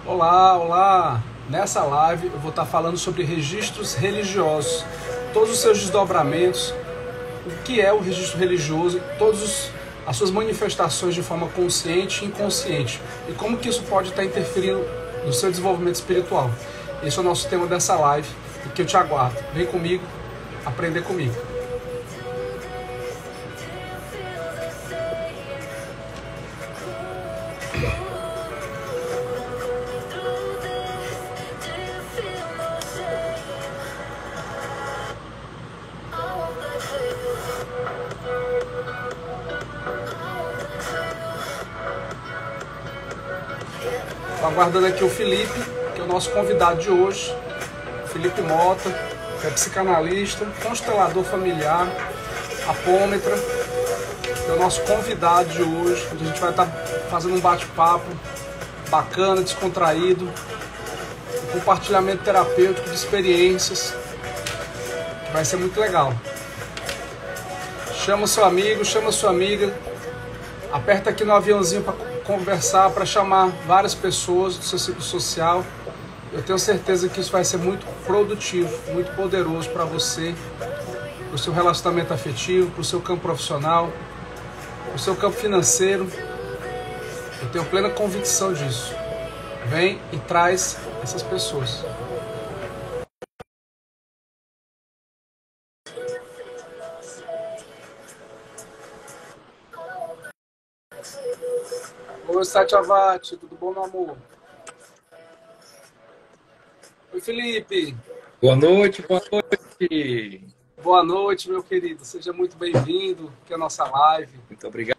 Olá, olá! Nessa live eu vou estar falando sobre registros religiosos, todos os seus desdobramentos, o que é o registro religioso, todas as suas manifestações de forma consciente e inconsciente, e como que isso pode estar interferindo no seu desenvolvimento espiritual. Esse é o nosso tema dessa live e que eu te aguardo. Vem comigo, aprender comigo. Estou aguardando aqui o Felipe, que é o nosso convidado de hoje. Felipe Mota, que é psicanalista, constelador familiar, apômetra. É o nosso convidado de hoje, onde a gente vai estar fazendo um bate-papo bacana, descontraído, um compartilhamento terapêutico de experiências, que vai ser muito legal. Chama seu amigo, chama sua amiga, aperta aqui no aviãozinho para conversar, para chamar várias pessoas do seu ciclo social. Eu tenho certeza que isso vai ser muito produtivo, muito poderoso para você, para o seu relacionamento afetivo, para o seu campo profissional, para o seu campo financeiro. Eu tenho plena convicção disso. Vem e traz essas pessoas. Oi, Satyavati, tudo bom, meu amor? Oi, Felipe. Boa noite, boa noite. Boa noite, meu querido. Seja muito bem-vindo aqui à nossa live. Muito obrigado.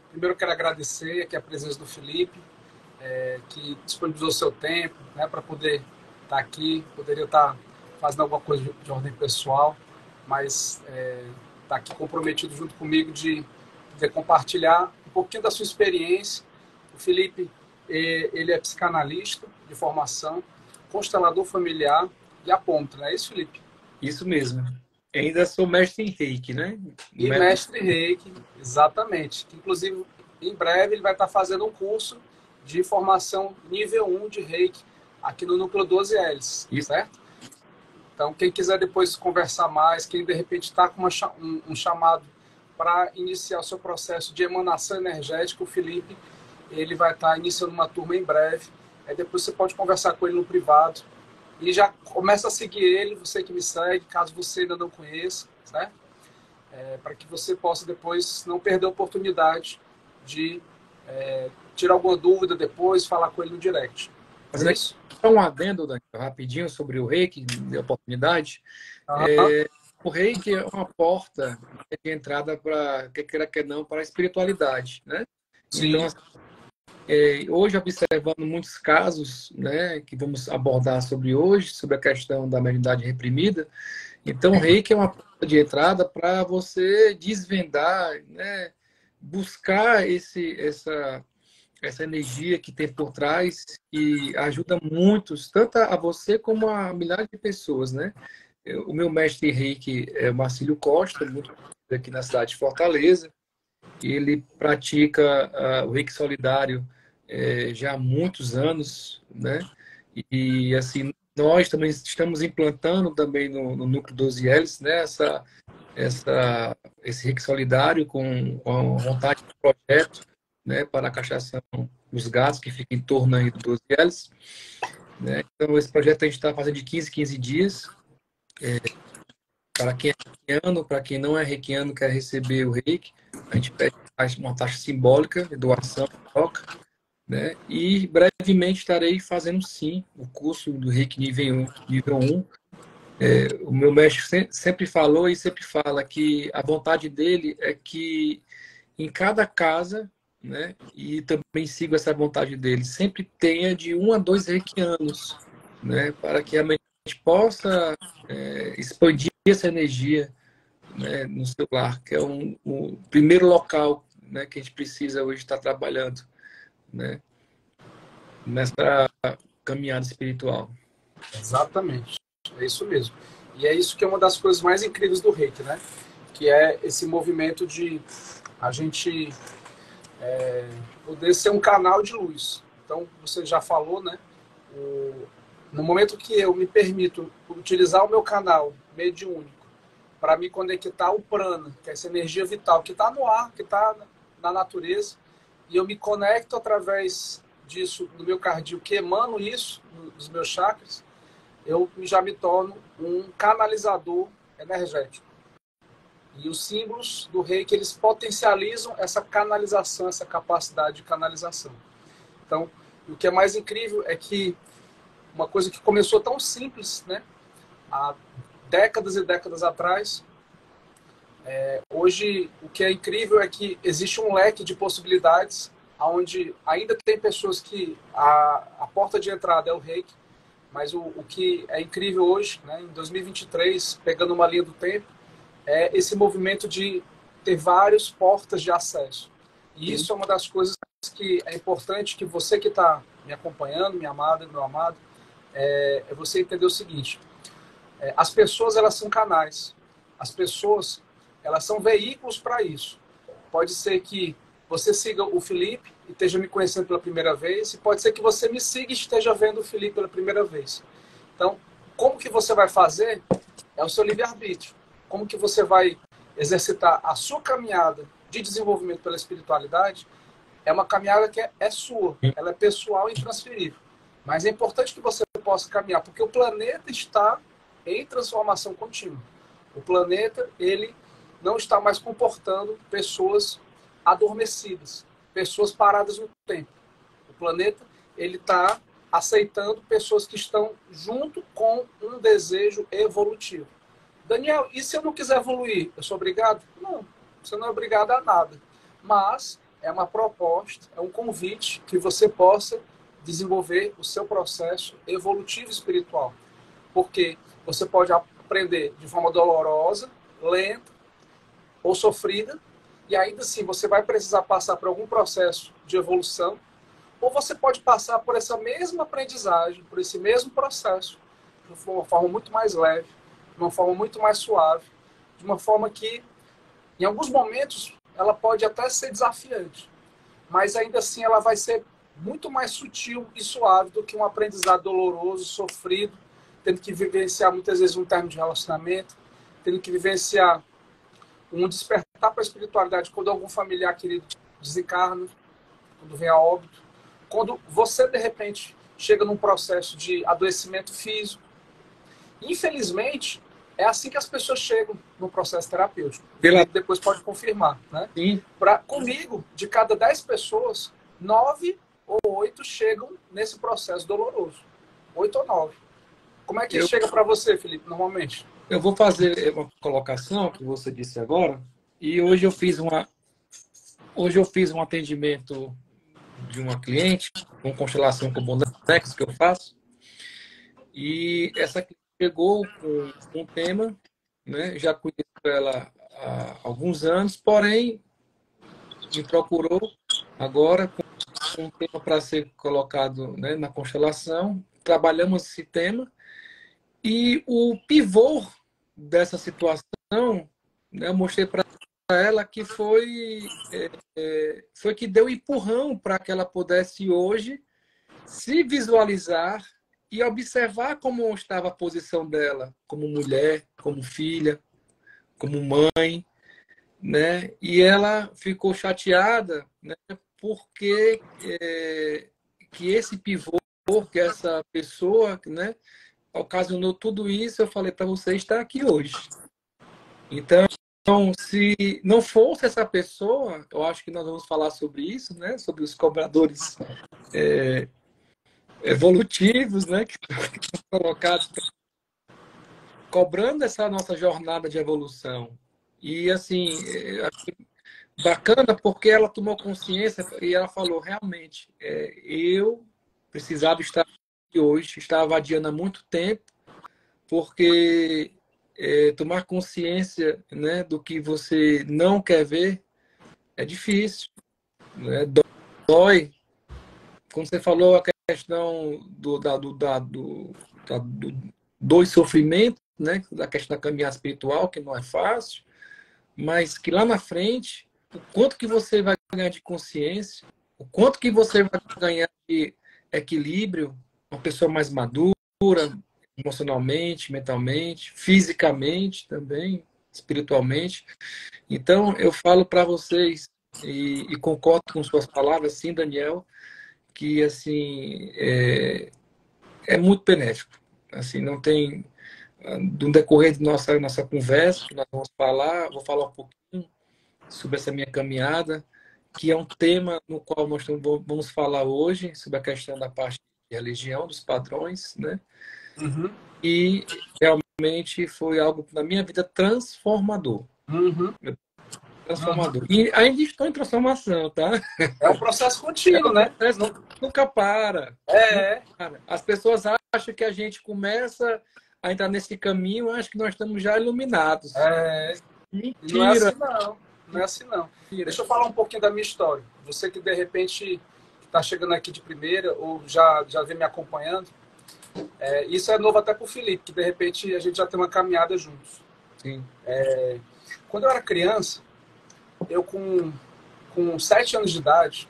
Primeiro eu quero agradecer aqui a presença do Felipe, que disponibilizou seu tempo, né, para poder estar aqui. Poderia estar fazendo alguma coisa de ordem pessoal, mas está aqui comprometido junto comigo de poder compartilhar um pouquinho da sua experiência. O Felipe, ele é psicanalista de formação, constelador familiar e apômetra, não é isso, Felipe? Isso mesmo. Ainda sou mestre em Reiki, né? E mestre Reiki, exatamente. Inclusive, em breve ele vai estar fazendo um curso de formação nível 1 de Reiki aqui no Núcleo 12Ls, certo? Então, quem quiser depois conversar mais, quem de repente está com um chamado para iniciar o seu processo de emanação energética, o Felipe, ele vai estar iniciando uma turma em breve. Aí depois você pode conversar com ele no privado. E já começa a seguir ele, você que me segue, caso você ainda não conheça, certo? Para que você possa depois não perder a oportunidade de tirar alguma dúvida depois, falar com ele no direct. Mas isso? Um adendo, Daniel, rapidinho sobre o Reiki, de oportunidade. O Reiki é uma porta de entrada para, quer queira que não, para a espiritualidade, né? Sim. Então, hoje, observando muitos casos, né, que vamos abordar sobre hoje, sobre a questão da mediunidade reprimida, então o Reiki é uma porta de entrada para você desvendar, né, buscar essa energia que tem por trás e ajuda muitos, tanto a você como a milhares de pessoas, né? O meu mestre Reiki é o Marcílio Costa, muito aqui na cidade de Fortaleza. Ele pratica o Reiki solidário já há muitos anos, né? E assim, nós também estamos implantando também no Núcleo 12Ls, né? Esse Reiki solidário com a vontade de projeto, né? Para a castração dos gatos que fica em torno aí do 12Ls, né? Então, esse projeto a gente está fazendo de 15 dias. Para quem é reikiano, para quem não é reikiano, quer receber o reiki, a gente pede uma taxa simbólica de doação, troca, né? E brevemente estarei fazendo sim o curso do reiki nível 1. O meu mestre sempre falou e sempre fala que a vontade dele é que em cada casa, né? E também sigo essa vontade dele, sempre tenha de 1 a 2 reikianos, né? Para que a mente possa expandir essa energia, né, no seu lar, que é o primeiro local, né, que a gente precisa hoje estar trabalhando, né, nessa caminhada espiritual. Exatamente, é isso mesmo. E é isso que é uma das coisas mais incríveis do Reiki, né? Que é esse movimento de a gente poder ser um canal de luz. Então, você já falou, né? No momento que eu me permito utilizar o meu canal mediúnico para me conectar ao prana, que é essa energia vital que está no ar, que está na natureza, e eu me conecto através disso, no meu cardíaco, que emano isso nos meus chakras, eu já me torno um canalizador energético. E os símbolos do reiki, eles potencializam essa canalização, essa capacidade de canalização. Então, o que é mais incrível é que uma coisa que começou tão simples, né, há décadas e décadas atrás, hoje o que é incrível é que existe um leque de possibilidades, onde ainda tem pessoas que a porta de entrada é o reiki, mas o que é incrível hoje, né, em 2023, pegando uma linha do tempo, é esse movimento de ter várias portas de acesso. E isso é uma das coisas que é importante que você que está me acompanhando, minha amada, meu amado, é você entender o seguinte: as pessoas, elas são canais. As pessoas, elas são veículos para isso. Pode ser que você siga o Felipe e esteja me conhecendo pela primeira vez, e pode ser que você me siga e esteja vendo o Felipe pela primeira vez. Então, como que você vai fazer é o seu livre-arbítrio. Como que você vai exercitar a sua caminhada de desenvolvimento pela espiritualidade é uma caminhada que é sua, ela é pessoal e intransferível. Mas é importante que você possa caminhar, porque o planeta está em transformação contínua. O planeta, ele não está mais comportando pessoas adormecidas, pessoas paradas no tempo. O planeta, ele está aceitando pessoas que estão junto com um desejo evolutivo. Daniel, e se eu não quiser evoluir, eu sou obrigado? Não, você não é obrigado a nada. Mas é uma proposta, é um convite que você possa desenvolver o seu processo evolutivo espiritual. Porque você pode aprender de forma dolorosa, lenta ou sofrida, e ainda assim você vai precisar passar por algum processo de evolução, ou você pode passar por essa mesma aprendizagem, por esse mesmo processo, de uma forma muito mais leve, de uma forma muito mais suave, de uma forma que, em alguns momentos, ela pode até ser desafiante, mas ainda assim ela vai ser muito mais sutil e suave do que um aprendizado doloroso, sofrido, tendo que vivenciar muitas vezes um término de relacionamento, tendo que vivenciar um despertar para a espiritualidade quando algum familiar querido desencarna, quando vem a óbito, quando você, de repente, chega num processo de adoecimento físico. Infelizmente, é assim que as pessoas chegam no processo terapêutico. Depois pode confirmar, né? Sim. Comigo, de cada 10 pessoas, 9 ou 8 chegam nesse processo doloroso. 8 ou 9. Como é que chega para você, Felipe, normalmente? Eu vou fazer uma colocação que você disse agora. E hoje eu fiz um atendimento de uma cliente com constelação com bonecos que eu faço. E essa cliente chegou com um tema, né? Já conheço ela há alguns anos, porém me procurou agora com um tema para ser colocado, né, na constelação. Trabalhamos esse tema e o pivô dessa situação, né, eu mostrei para ela que foi que deu empurrão para que ela pudesse hoje se visualizar e observar como estava a posição dela, como mulher, como filha, como mãe, né? E ela ficou chateada, né, porque que esse pivô, que essa pessoa, né, ocasionou tudo isso. Eu falei para você estar aqui hoje. Então, se não fosse essa pessoa, eu acho que nós vamos falar sobre isso, né? Sobre os cobradores evolutivos, né? Que estão colocados cobrando essa nossa jornada de evolução. E assim, bacana porque ela tomou consciência e ela falou, realmente, eu precisava estar aqui hoje, estava adiando há muito tempo, porque tomar consciência, né, do que você não quer ver é difícil, né? Dói. Quando você falou a questão dos sofrimentos, né, da questão da caminhada espiritual, que não é fácil, mas que lá na frente, o quanto que você vai ganhar de consciência, o quanto que você vai ganhar de equilíbrio, uma pessoa mais madura, emocionalmente, mentalmente, fisicamente também, espiritualmente. Então, eu falo para vocês, e concordo com suas palavras, sim, Daniel, que assim é muito benéfico. Assim, não tem, no decorrer de nossa conversa, que nós vamos falar, vou falar um pouquinho sobre essa minha caminhada, que é um tema no qual nós vamos falar hoje, sobre a questão da parte de religião, dos padrões, né? Uhum. E realmente foi algo na minha vida transformador. Uhum. Transformador. E ainda estou em transformação, tá? É um processo É contínuo, um né? processo que nunca para. É, Cara, as pessoas acham que a gente começa a entrar nesse caminho, acham que nós estamos já iluminados. é. E não é Mentira, assim, não. Não é assim, não. mentira. Deixa eu falar um pouquinho da minha história. Você que, de repente, está chegando aqui de primeira ou já vem me acompanhando, isso é novo até para o Felipe, que, de repente, a gente já tem uma caminhada juntos. Sim. Quando eu era criança, eu com 7 anos de idade,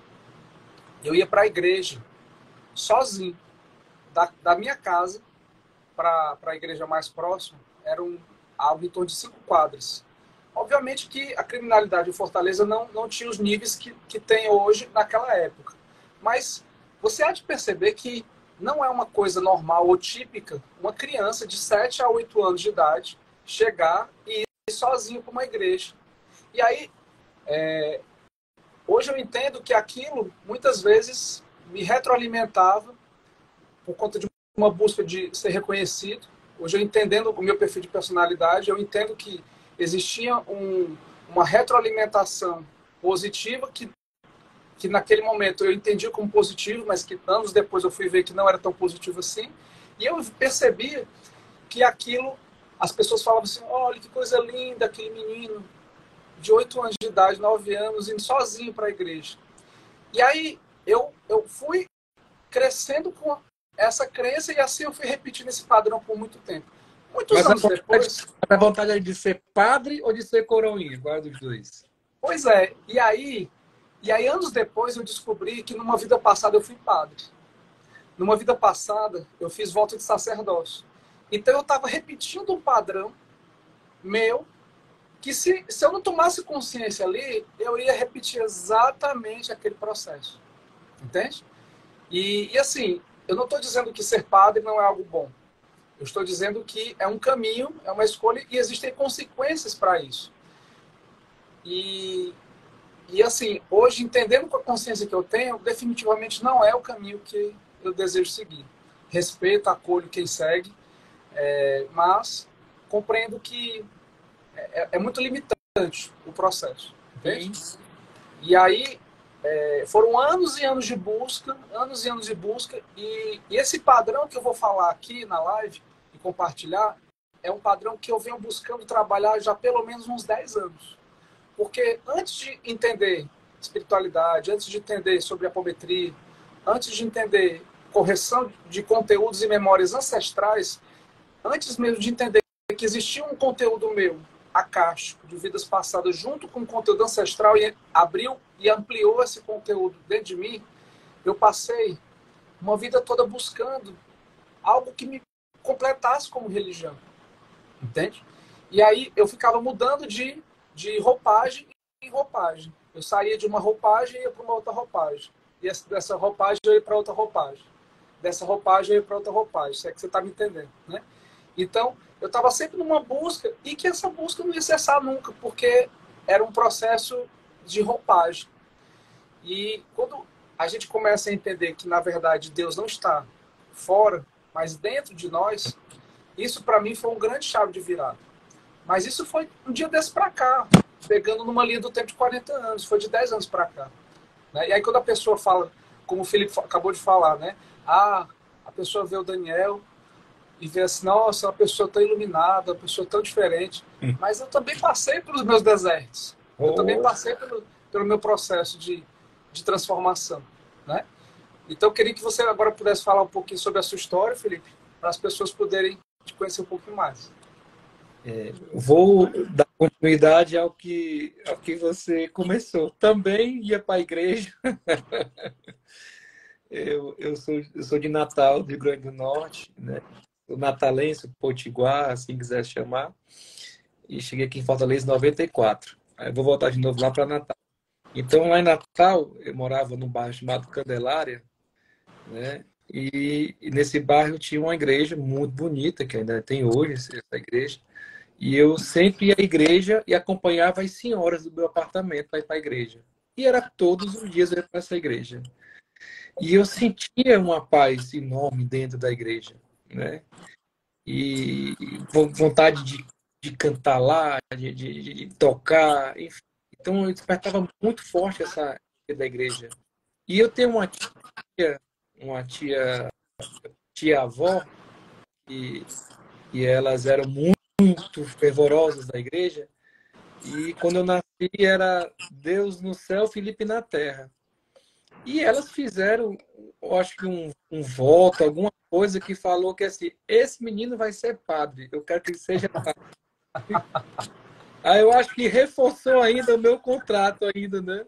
eu ia para a igreja, sozinho. Da minha casa para a igreja mais próxima, eram algo em torno de 5 quadras. Obviamente que a criminalidade em Fortaleza não tinha os níveis que tem hoje naquela época. Mas você há de perceber que não é uma coisa normal ou típica uma criança de 7 a 8 anos de idade chegar e ir sozinho para uma igreja. E aí, hoje eu entendo que aquilo muitas vezes me retroalimentava por conta de uma busca de ser reconhecido. Hoje, eu entendendo o meu perfil de personalidade, eu entendo que existia uma retroalimentação positiva que naquele momento eu entendi como positivo, mas que anos depois eu fui ver que não era tão positivo assim. E eu percebi que aquilo, as pessoas falavam assim, olha que coisa linda, aquele menino de 8 anos de idade, 9 anos, indo sozinho para a igreja. E aí eu fui crescendo com essa crença e assim eu fui repetindo esse padrão por muito tempo. Muitos Mas anos depois... a vontade é de ser padre ou de ser coroinha? Qual dos dois? Pois é, e aí anos depois eu descobri que numa vida passada eu fui padre. Numa vida passada eu fiz voto de sacerdócio. Então eu estava repetindo um padrão meu que se eu não tomasse consciência ali, eu ia repetir exatamente aquele processo. Entende? E assim, eu não estou dizendo que ser padre não é algo bom. Eu estou dizendo que é um caminho, é uma escolha e existem consequências para isso. E assim, hoje, entendendo com a consciência que eu tenho, definitivamente não é o caminho que eu desejo seguir. Respeito, acolho quem segue, mas compreendo que é muito limitante o processo. Entende? E aí, foram anos e anos de busca, e esse padrão que eu vou falar aqui na live e compartilhar é um padrão que eu venho buscando trabalhar já pelo menos uns 10 anos. Porque antes de entender espiritualidade, antes de entender sobre apometria, antes de entender correção de conteúdos e memórias ancestrais, antes mesmo de entender que existia um conteúdo meu, acástico, de vidas passadas, junto com o conteúdo ancestral, e abriu e ampliou esse conteúdo dentro de mim, eu passei uma vida toda buscando algo que me completasse como religião. Entende? E aí eu ficava mudando de roupagem em roupagem. Eu saía de uma roupagem e ia para uma outra roupagem. E dessa roupagem eu ia para outra roupagem. Dessa roupagem eu ia para outra roupagem. Se é que você está me entendendo, né? Então, eu estava sempre numa busca e que essa busca não ia cessar nunca, porque era um processo de roupagem. E quando a gente começa a entender que, na verdade, Deus não está fora, mas dentro de nós, isso para mim foi um grande chave de virada. Mas isso foi um dia desse para cá, pegando numa linha do tempo de 40 anos, foi de 10 anos para cá. Né? E aí quando a pessoa fala, como o Felipe acabou de falar, né? A pessoa vê o Daniel e vê assim, nossa, uma pessoa tão iluminada, uma pessoa tão diferente. Mas eu também passei pelos meus desertos. Eu também passei pelo meu processo de transformação. Né? Então eu queria que você agora pudesse falar um pouquinho sobre a sua história, Felipe, para as pessoas poderem te conhecer um pouquinho mais. Vou dar continuidade ao que você começou. Também ia para a igreja. Eu sou de Natal, do Rio Grande do Norte, né? O natalense, o potiguar, assim quiser chamar. E cheguei aqui em Fortaleza em 94. Aí eu vou voltar de novo lá para Natal. Então, lá em Natal, eu morava num bairro chamado Candelária, né? E nesse bairro tinha uma igreja muito bonita, que ainda tem hoje essa igreja. E eu sempre ia à igreja e acompanhava as senhoras do meu apartamento para ir para a igreja. E era todos os dias eu ia para essa igreja. E eu sentia uma paz enorme dentro da igreja, né? E vontade de cantar lá, de tocar, enfim. Então eu despertava muito forte essa ideia da igreja. E eu tenho uma tia-avó, e, e elas eram muito fervorosas da igreja. E quando eu nasci era Deus no céu, Felipe na terra. E elas fizeram, eu acho que um voto, alguma coisa que falou que assim, esse menino vai ser padre, eu quero que ele seja padre. Aí eu acho que reforçou ainda o meu contrato ainda, né?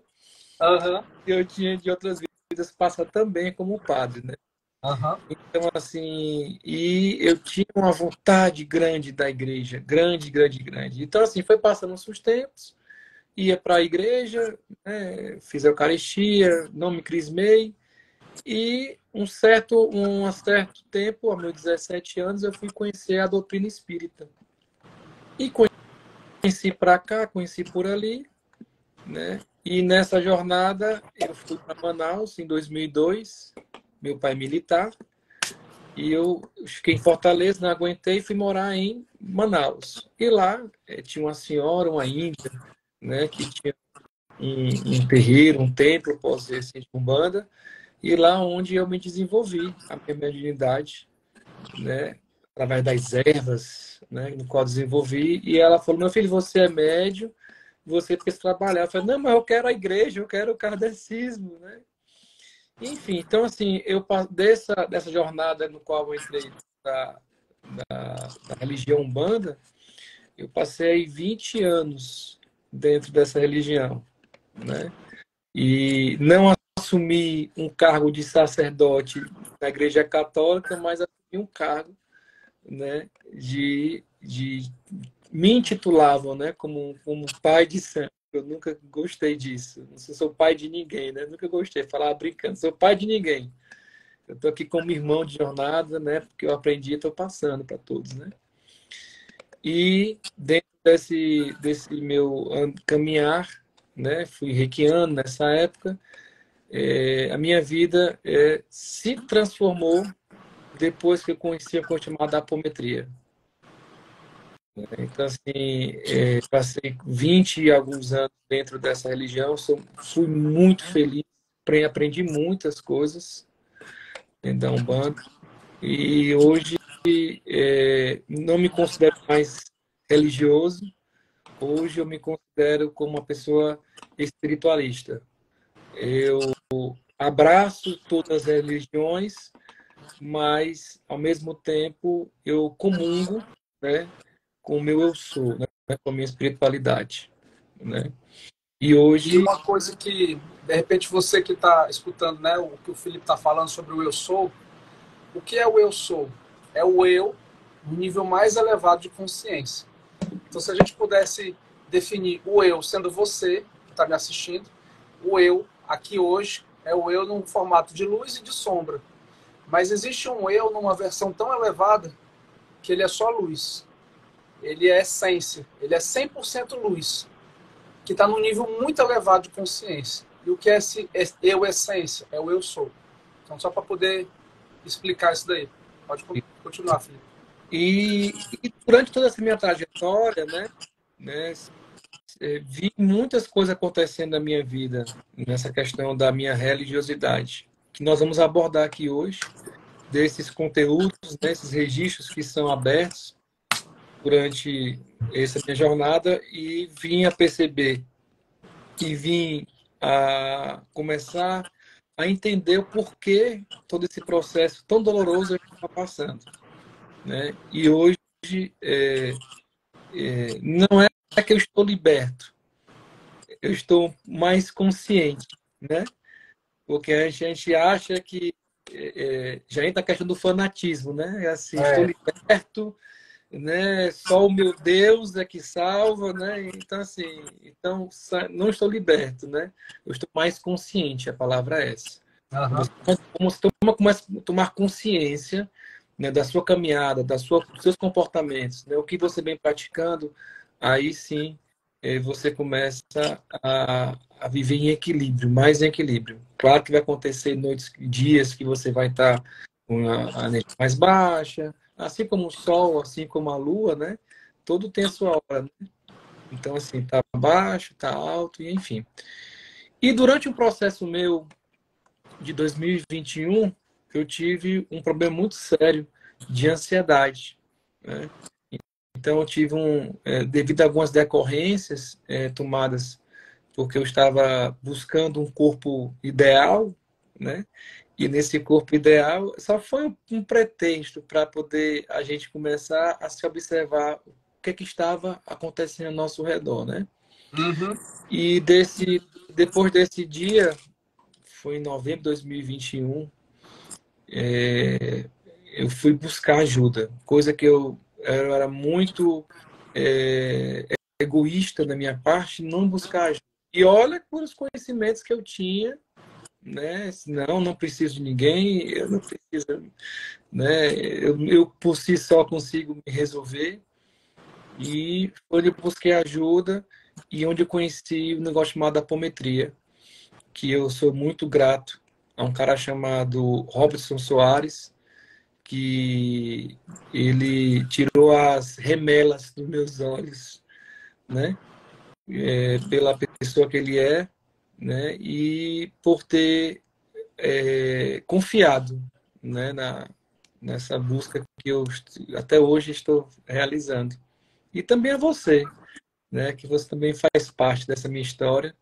Aham, Que eu tinha de outras vidas, passa também como padre, né? aham. Então, assim, e eu tinha uma vontade grande da igreja, grande, grande, grande. Então, assim, foi passando os tempos, ia para a igreja, né? Fiz a Eucaristia, não me crismei, e um certo tempo, aos meus 17 anos, eu fui conhecer a doutrina espírita. E conheci para cá, conheci por ali, né? E nessa jornada eu fui para Manaus em 2002, meu pai é militar, e eu fiquei em Fortaleza, não aguentei e fui morar em Manaus. E lá tinha uma senhora, uma índia, né, que tinha um terreiro, um templo, posso dizer assim, de Umbanda, e lá onde eu me desenvolvi a minha mediunidade, né, através das ervas, né, no qual desenvolvi. E ela falou: meu filho, você é médium, você precisa trabalhar. Eu falei: não, mas eu quero a igreja, eu quero o kardecismo, né? Enfim, então assim, dessa jornada no qual eu entrei da, da religião Umbanda, eu passei 20 anos dentro dessa religião, né? E não assumi um cargo de sacerdote na Igreja Católica, mas assumi um cargo, né, de me intitulavam, né, como pai de santo. Eu nunca gostei disso. Não sou pai de ninguém, né? Nunca gostei. Falava brincando, sou pai de ninguém. Eu estou aqui como irmão de jornada, né? Porque eu aprendi e estou passando para todos, né? E dentro desse meu caminhar, né? Fui reikiano nessa época. A minha vida se transformou depois que eu conheci a coisa chamada apometria. Então, assim, passei 20 e alguns anos dentro dessa religião, fui muito feliz, aprendi muitas coisas dentro da Umbanda, e hoje não me considero mais religioso, hoje eu me considero como uma pessoa espiritualista. Eu abraço todas as religiões, mas, ao mesmo tempo, eu comungo, né, com o meu eu sou, né, com a minha espiritualidade, né? E E hoje, uma coisa que, de repente, você que está escutando, né, o que o Felipe está falando sobre o eu sou, o que é o eu sou? É o eu no nível mais elevado de consciência. Então, se a gente pudesse definir o eu sendo você, que está me assistindo, o eu aqui hoje é o eu num formato de luz e de sombra. Mas existe um eu numa versão tão elevada que ele é só luz. Ele é essência. Ele é 100% luz, que está num nível muito elevado de consciência. E o que é esse eu essência? É o eu sou. Então, só para poder explicar isso daí. Pode continuar, Felipe. e durante toda essa minha trajetória, né, vi muitas coisas acontecendo na minha vida, nessa questão da minha religiosidade, que nós vamos abordar aqui hoje, desses conteúdos, desses registros que são abertos durante essa minha jornada, e vim a perceber e vim a começar a entender o porquê todo esse processo tão doloroso eu estava passando, né? E hoje não é é que eu estou liberto? Eu estou mais consciente, né? Porque a gente acha que já entra a questão do fanatismo, né? É assim, estou liberto, né? Só o meu Deus é que salva, né? Então, assim, então, não estou liberto, né? Eu estou mais consciente, a palavra é essa. Como você começa a tomar consciência, né, da sua caminhada, dos seus comportamentos, né? O que você vem praticando, aí sim você começa a viver em equilíbrio, mais em equilíbrio. Claro que vai acontecer noites, dias que você vai estar com a energia mais baixa, assim como o sol, assim como a lua, né? Tudo tem a sua hora, né? Então, assim, tá baixo, tá alto, e enfim. E durante um processo meu de 2021, eu tive um problema muito sério de ansiedade, né? Então, eu tive devido a algumas decorrências tomadas, porque eu estava buscando um corpo ideal, né? E nesse corpo ideal só foi um pretexto para poder a gente começar a se observar o que estava acontecendo ao nosso redor, né? Uhum. E depois desse dia, foi em novembro de 2021, eu fui buscar ajuda, coisa que eu era muito egoísta da minha parte, não buscar ajuda. E olha por os conhecimentos que eu tinha, né? Não preciso de ninguém, eu não preciso, né? Eu por si só consigo me resolver. E foi onde eu busquei ajuda e onde eu conheci um negócio chamado apometria, que eu sou muito grato a um cara chamado Robson Soares, que ele tirou as remelas dos meus olhos, né? Pela pessoa que ele é, né? E por ter confiado, né? Nessa busca que eu até hoje estou realizando. E também a você, né? Que você também faz parte dessa minha história,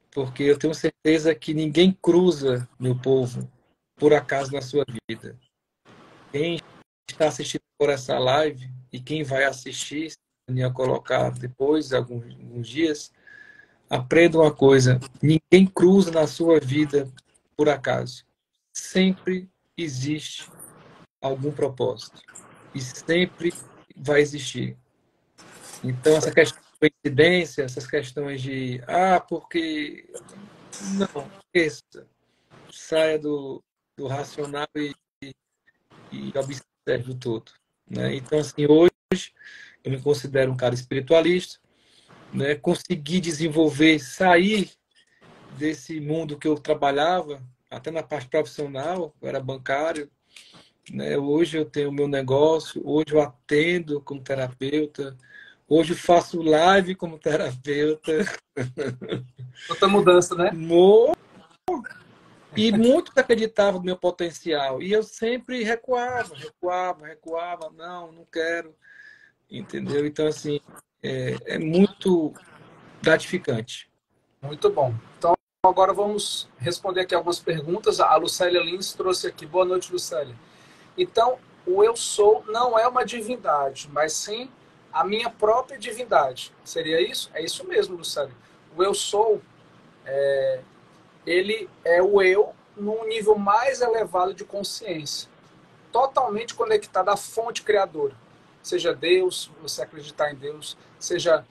porque eu tenho certeza que ninguém cruza, meu povo, por acaso na sua vida. Quem está assistindo por essa live e quem vai assistir, se eu colocar depois, alguns dias, aprenda uma coisa: ninguém cruza na sua vida por acaso. Sempre existe algum propósito e sempre vai existir. Então, essa questão de coincidência, essas questões de porque não, esqueça, saia do racional e observe o todo, né? Então, assim, hoje eu me considero um cara espiritualista, né? Consegui desenvolver, sair desse mundo que eu trabalhava, até na parte profissional, eu era bancário, né? Hoje eu tenho o meu negócio, hoje eu atendo como terapeuta, hoje eu faço live como terapeuta. Outra mudança, né? E muitos acreditavam no meu potencial. E eu sempre recuava. Não quero. Entendeu? Então, assim, é muito gratificante. Muito bom. Então, agora vamos responder aqui algumas perguntas. A Lucélia Lins trouxe aqui. Boa noite, Lucélia. Então, o eu sou não é uma divindade, mas sim a minha própria divindade. Seria isso? É isso mesmo, Lucélia. O eu sou, ele é o eu num nível mais elevado de consciência, totalmente conectado à fonte criadora. Seja Deus, você acreditar em Deus, seja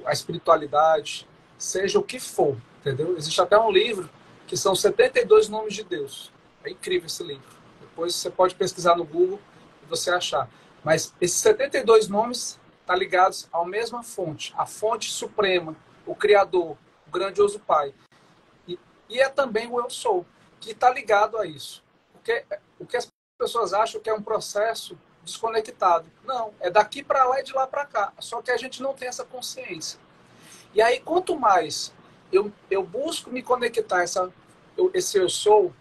a espiritualidade, seja o que for, entendeu? Existe até um livro que são 72 nomes de Deus. É incrível esse livro. Depois você pode pesquisar no Google e você achar. Mas esses 72 nomes estão ligados à mesma fonte, a fonte suprema, o Criador, o grandioso Pai. E é também o eu sou, que está ligado a isso. Porque o que as pessoas acham que é um processo desconectado. Não, é daqui para lá e de lá para cá. Só que a gente não tem essa consciência. E aí, quanto mais eu busco me conectar esse eu sou,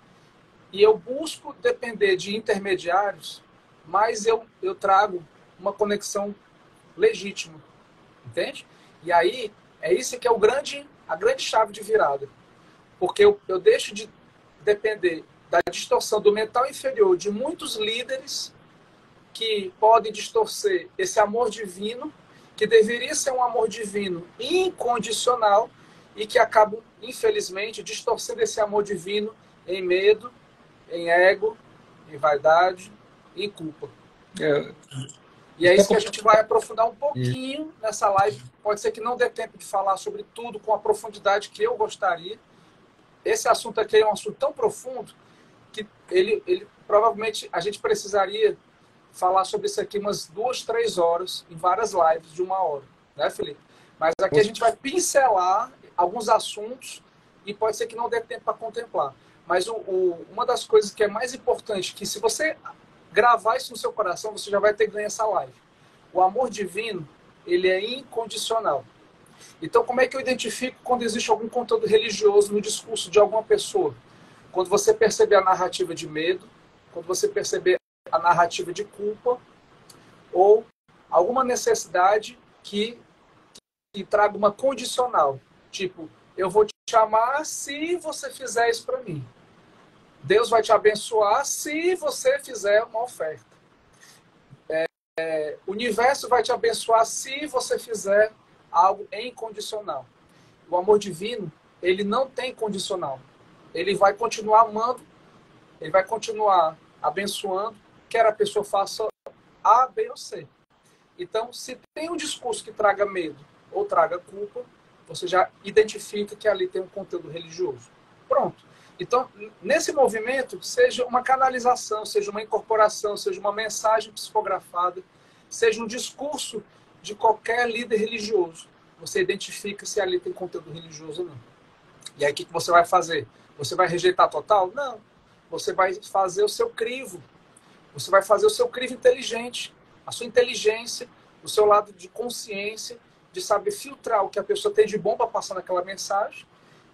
e eu busco depender de intermediários, mais eu trago uma conexão legítima. Entende? E aí, é isso que é a grande chave de virada. Porque eu deixo de depender da distorção do mental inferior de muitos líderes que podem distorcer esse amor divino, que deveria ser um amor divino incondicional e que acabam, infelizmente, distorcendo esse amor divino em medo, em ego, em vaidade e em culpa. E é isso que a gente vai aprofundar um pouquinho nessa live. Pode ser que não dê tempo de falar sobre tudo com a profundidade que eu gostaria. Esse assunto aqui é um assunto tão profundo que ele provavelmente a gente precisaria falar sobre isso aqui umas 2, 3 horas em várias lives de 1 hora, né, Felipe? Mas aqui a gente vai pincelar alguns assuntos e pode ser que não dê tempo para contemplar. Mas uma das coisas que é mais importante, que se você gravar isso no seu coração, você já vai ter ganho essa live. O amor divino, ele é incondicional. Então, como é que eu identifico quando existe algum conteúdo religioso no discurso de alguma pessoa? Quando você perceber a narrativa de medo, quando você perceber a narrativa de culpa, ou alguma necessidade que traga uma condicional. Tipo, eu vou te amar se você fizer isso para mim. Deus vai te abençoar se você fizer uma oferta. O universo vai te abençoar se você fizer algo incondicional. O amor divino, ele não tem condicional. Ele vai continuar amando, ele vai continuar abençoando, quer a pessoa faça A, B ou C. Então, se tem um discurso que traga medo ou traga culpa, você já identifica que ali tem um conteúdo religioso. Pronto. Então, nesse movimento, seja uma canalização, seja uma incorporação, seja uma mensagem psicografada, seja um discurso de qualquer líder religioso, você identifica se ali tem conteúdo religioso ou não. E aí, o que você vai fazer? Você vai rejeitar total? Não. Você vai fazer o seu crivo. Você vai fazer o seu crivo inteligente. A sua inteligência, o seu lado de consciência, de saber filtrar o que a pessoa tem de bom para passar naquela mensagem,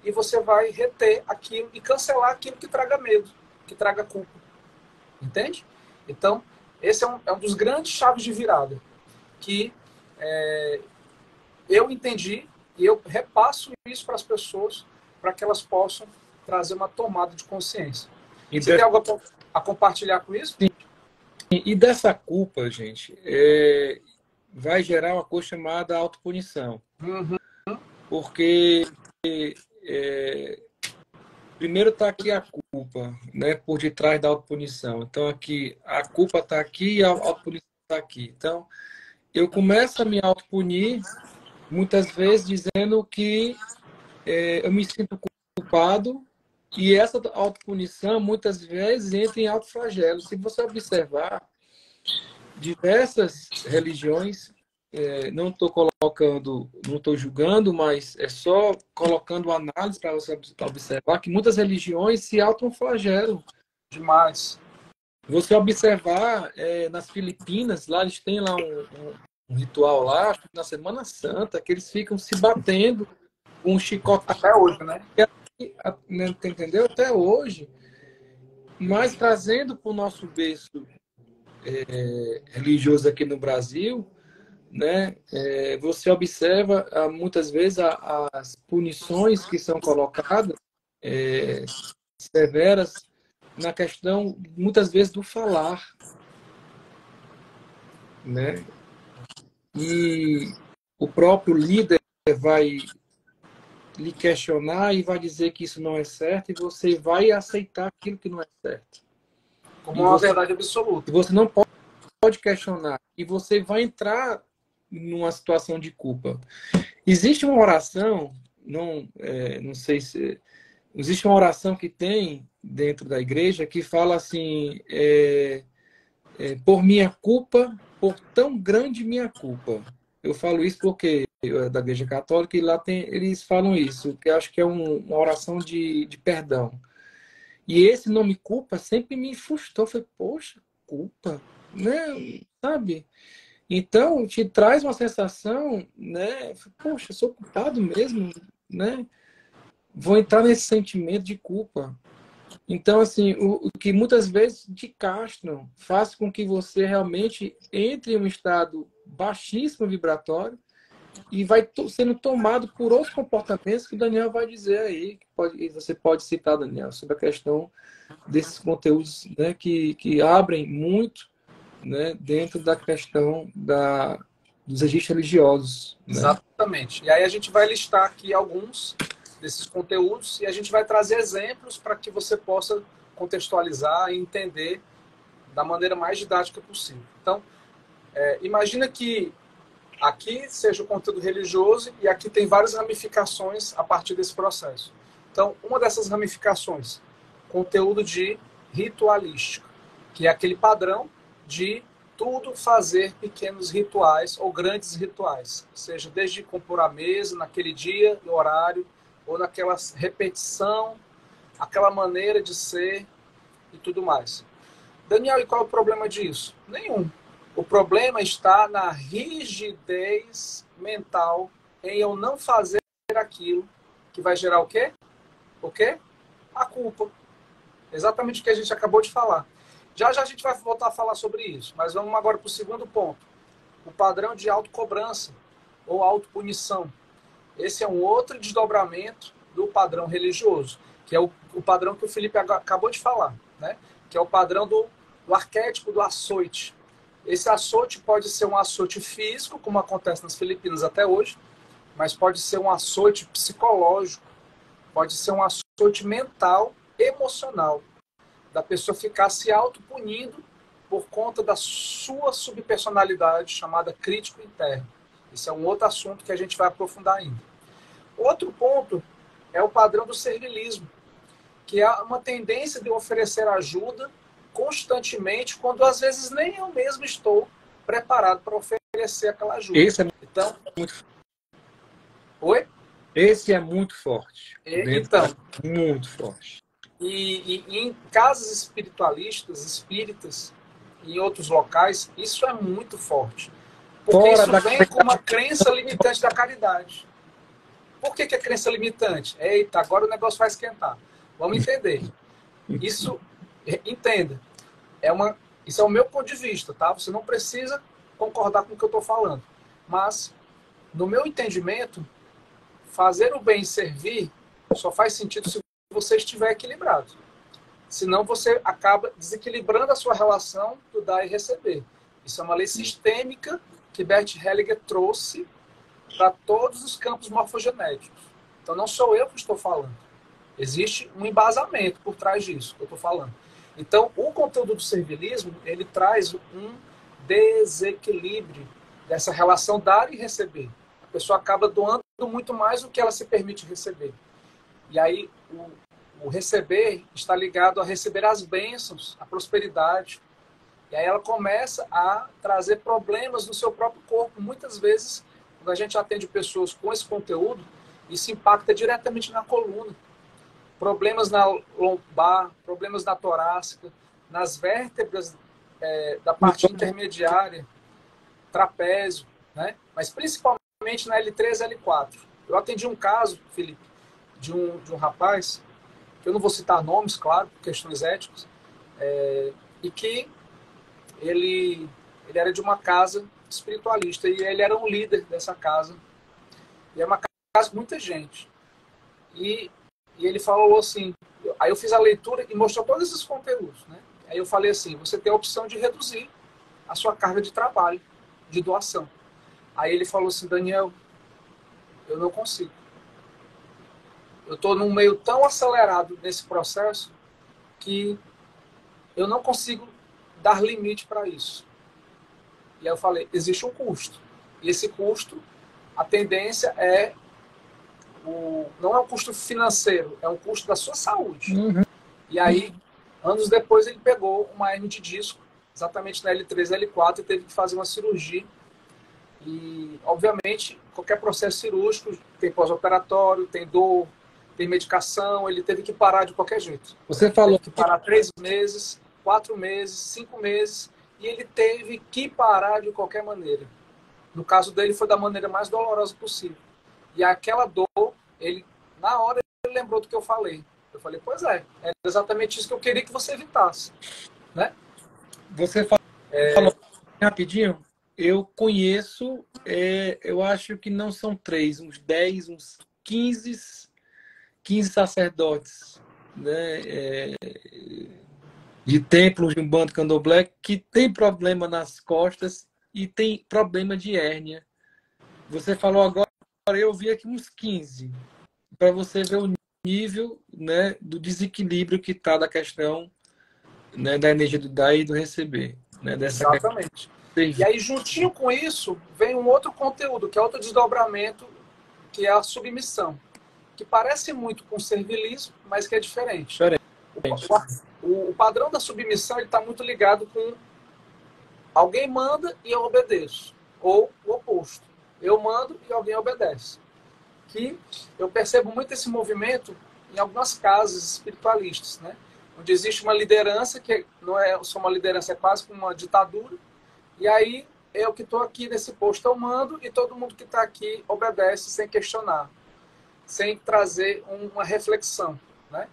e você vai reter aquilo e cancelar aquilo que traga medo, que traga culpa. Entende? Então, esse é um dos grandes chaves de virada que eu entendi e eu repasso isso para as pessoas para que elas possam trazer uma tomada de consciência. Você tem algo a compartilhar com isso? Sim. E dessa culpa, gente, vai gerar uma coisa chamada autopunição. Uhum. Porque primeiro está aqui a culpa, né, por detrás da autopunição. Então, aqui, a culpa está aqui e a autopunição está aqui. Então, eu começo a me autopunir, muitas vezes dizendo que eu me sinto culpado, e essa autopunição, muitas vezes, entra em autoflagelo. Se você observar, diversas religiões, não estou colocando, não estou julgando, mas é só colocando análise para você observar que muitas religiões se autoflagelam. Demais. Você observar nas Filipinas, lá eles têm lá um ritual lá, na Semana Santa, que eles ficam se batendo com um chicote. Até hoje, né? Entendeu? Até hoje. Mas trazendo para o nosso berço religioso aqui no Brasil, né, você observa muitas vezes as punições que são colocadas severas na questão, muitas vezes, do falar, né? E o próprio líder vai lhe questionar e vai dizer que isso não é certo, e você vai aceitar aquilo que não é certo. Como uma verdade absoluta. E você não pode questionar. E você vai entrar numa situação de culpa. Existe uma oração, não sei se... Existe uma oração que tem dentro da igreja que fala assim, por minha culpa, por tão grande minha culpa. Eu falo isso porque da Igreja Católica, e lá eles falam isso, que eu acho que é uma oração de perdão. E esse nome culpa sempre me frustrou. Eu falei, poxa, culpa, né? Sabe? Então, te traz uma sensação, né? Poxa, sou culpado mesmo, né? Vou entrar nesse sentimento de culpa. Então, assim, o que muitas vezes te castram, faz com que você realmente entre em um estado baixíssimo vibratório e vai sendo tomado por outros comportamentos que o Daniel vai dizer aí. Você pode citar, Daniel, sobre a questão desses conteúdos, né, que abrem muito, né, dentro da questão dos registros religiosos. Né? Exatamente. E aí a gente vai listar aqui alguns desses conteúdos e a gente vai trazer exemplos para que você possa contextualizar e entender da maneira mais didática possível. Então, imagina que aqui seja o conteúdo religioso e aqui tem várias ramificações a partir desse processo. Então, uma dessas ramificações, conteúdo de ritualística, que é aquele padrão de tudo fazer pequenos rituais ou grandes rituais, seja desde compor a mesa naquele dia, no horário, ou naquela repetição, aquela maneira de ser e tudo mais. Daniel, e qual é o problema disso? Nenhum. O problema está na rigidez mental em eu não fazer aquilo que vai gerar o quê? O quê? A culpa. Exatamente o que a gente acabou de falar. Já já a gente vai voltar a falar sobre isso, mas vamos agora para o segundo ponto. O padrão de autocobrança ou autopunição. Esse é um outro desdobramento do padrão religioso, que é o padrão que o Felipe acabou de falar, né? Que é o padrão do arquétipo do açoite. Esse açoite pode ser um açoite físico, como acontece nas Filipinas até hoje, mas pode ser um açoite psicológico, pode ser um açoite mental, emocional, da pessoa ficar se autopunindo por conta da sua subpersonalidade, chamada crítico interno. Esse é um outro assunto que a gente vai aprofundar ainda. Outro ponto é o padrão do servilismo, que é uma tendência de oferecer ajuda constantemente, quando às vezes nem eu mesmo estou preparado para oferecer aquela ajuda. Esse é então, muito... Oi? Esse é muito forte. Então, muito forte. E em casas espiritualistas, espíritas, em outros locais, isso é muito forte. Porque isso vem com uma crença limitante da caridade. Por que é crença limitante? Eita, agora o negócio vai esquentar. Vamos entender. Isso, entenda, isso é o meu ponto de vista, tá? Você não precisa concordar com o que eu estou falando. Mas, no meu entendimento, fazer o bem e servir só faz sentido se você estiver equilibrado. Senão você acaba desequilibrando a sua relação do dar e receber. Isso é uma lei sistêmica que Bert Hellinger trouxe para todos os campos morfogenéticos. Então não sou eu que estou falando. Existe um embasamento por trás disso que eu estou falando. Então o conteúdo do servilismo, ele traz um desequilíbrio dessa relação dar e receber. A pessoa acaba doando muito mais do que ela se permite receber. E aí o receber está ligado a receber as bênçãos, a prosperidade. E aí ela começa a trazer problemas no seu próprio corpo. Muitas vezes, quando a gente atende pessoas com esse conteúdo, isso impacta diretamente na coluna. Problemas na lombar, problemas na torácica, nas vértebras da parte intermediária, trapézio, né? Mas principalmente na L3 e L4. Eu atendi um caso, Felipe, de um rapaz, que eu não vou citar nomes, claro, por questões éticas, e que ele era de uma casa espiritualista, e ele era um líder dessa casa. E é uma casa com muita gente. E ele falou assim, aí eu fiz a leitura e mostrou todos esses conteúdos, né? Aí eu falei assim, você tem a opção de reduzir a sua carga de trabalho, de doação. Aí ele falou assim, Daniel, eu não consigo. Eu estou num meio tão acelerado nesse processo que eu não consigo dar limite para isso. E aí eu falei, existe um custo. E esse custo, a tendência não é um custo financeiro, é um custo da sua saúde. Uhum. E aí, anos depois, ele pegou uma hernia de disco, exatamente na L3 e L4, e teve que fazer uma cirurgia. E, obviamente, qualquer processo cirúrgico tem pós-operatório, tem dor, tem medicação, ele teve que parar de qualquer jeito. Você falou que parar 3 meses, 4 meses, 5 meses, e ele teve que parar de qualquer maneira. No caso dele, foi da maneira mais dolorosa possível. E aquela dor, na hora, ele lembrou do que eu falei. Eu falei, pois é exatamente isso que eu queria que você evitasse. Né? Você falou rapidinho, eu conheço, eu acho que não são 3, uns 10, uns 15 sacerdotes, né, de templos de Umbanda Candomblé que tem problema nas costas e tem problema de hérnia. Você falou agora, eu vi aqui uns 15, para você ver o nível, né, do desequilíbrio que está da questão, né, da energia do dar e do receber. Né, dessa Exatamente. E aí, juntinho com isso, vem um outro conteúdo, que é outro desdobramento, que é a submissão, que parece muito com o servilismo, mas que é diferente. O padrão da submissão está muito ligado com alguém manda e eu obedeço, ou o oposto. Eu mando e alguém obedece. Que eu percebo muito esse movimento em algumas casas espiritualistas, né? Onde existe uma liderança que não é só uma liderança, é quase como uma ditadura. E aí eu que estou aqui nesse posto eu mando e todo mundo que está aqui obedece sem questionar, sem trazer uma reflexão, né?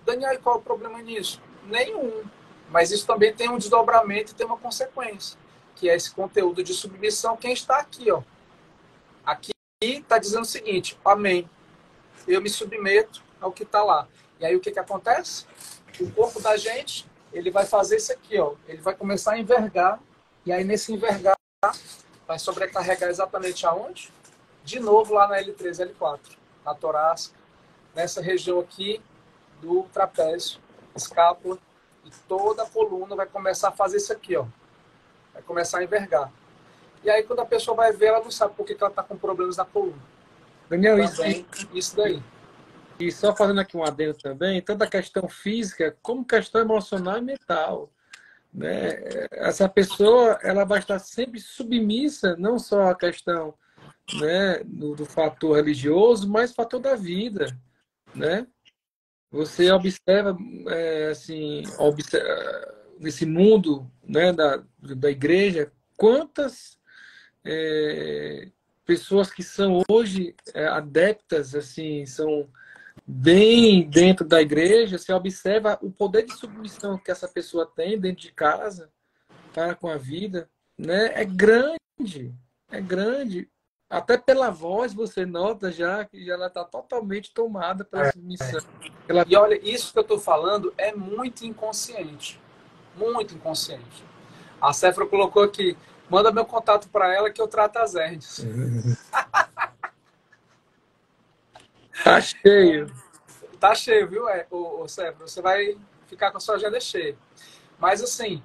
Daniel, e qual é o problema nisso? Nenhum. Mas isso também tem um desdobramento e tem uma consequência, que é esse conteúdo de submissão. Quem está aqui, ó, aqui está dizendo o seguinte: amém, eu me submeto ao que está lá. E aí o que acontece? O corpo da gente, ele vai fazer isso aqui, ó, ele vai começar a envergar, e aí nesse envergar vai sobrecarregar exatamente aonde? De novo lá na L3, L4, na torácica, nessa região aqui do trapézio, escápula, e toda a coluna vai começar a fazer isso aqui, ó, vai começar a envergar. E aí, quando a pessoa vai ver, ela não sabe por que ela está com problemas na coluna. Daniel, isso daí. E só fazendo aqui um adendo também, tanto a questão física como questão emocional e mental. Né? Essa pessoa ela vai estar sempre submissa, não só à questão, né, do fator religioso, mas fator da vida. Né? Você observa, assim, nesse mundo, né, da igreja, quantas pessoas que são hoje adeptas, assim, são bem dentro da igreja, você observa o poder de submissão que essa pessoa tem dentro de casa para com a vida, né? É grande, é grande. Até pela voz você nota já que ela está totalmente tomada pela submissão. E olha, isso que eu estou falando é muito inconsciente. Muito inconsciente. A Cefra colocou aqui: manda meu contato para ela que eu trato as hérnias. Tá cheio. Tá cheio, viu, Cefra? Você vai ficar com a sua agenda cheia. Mas, assim,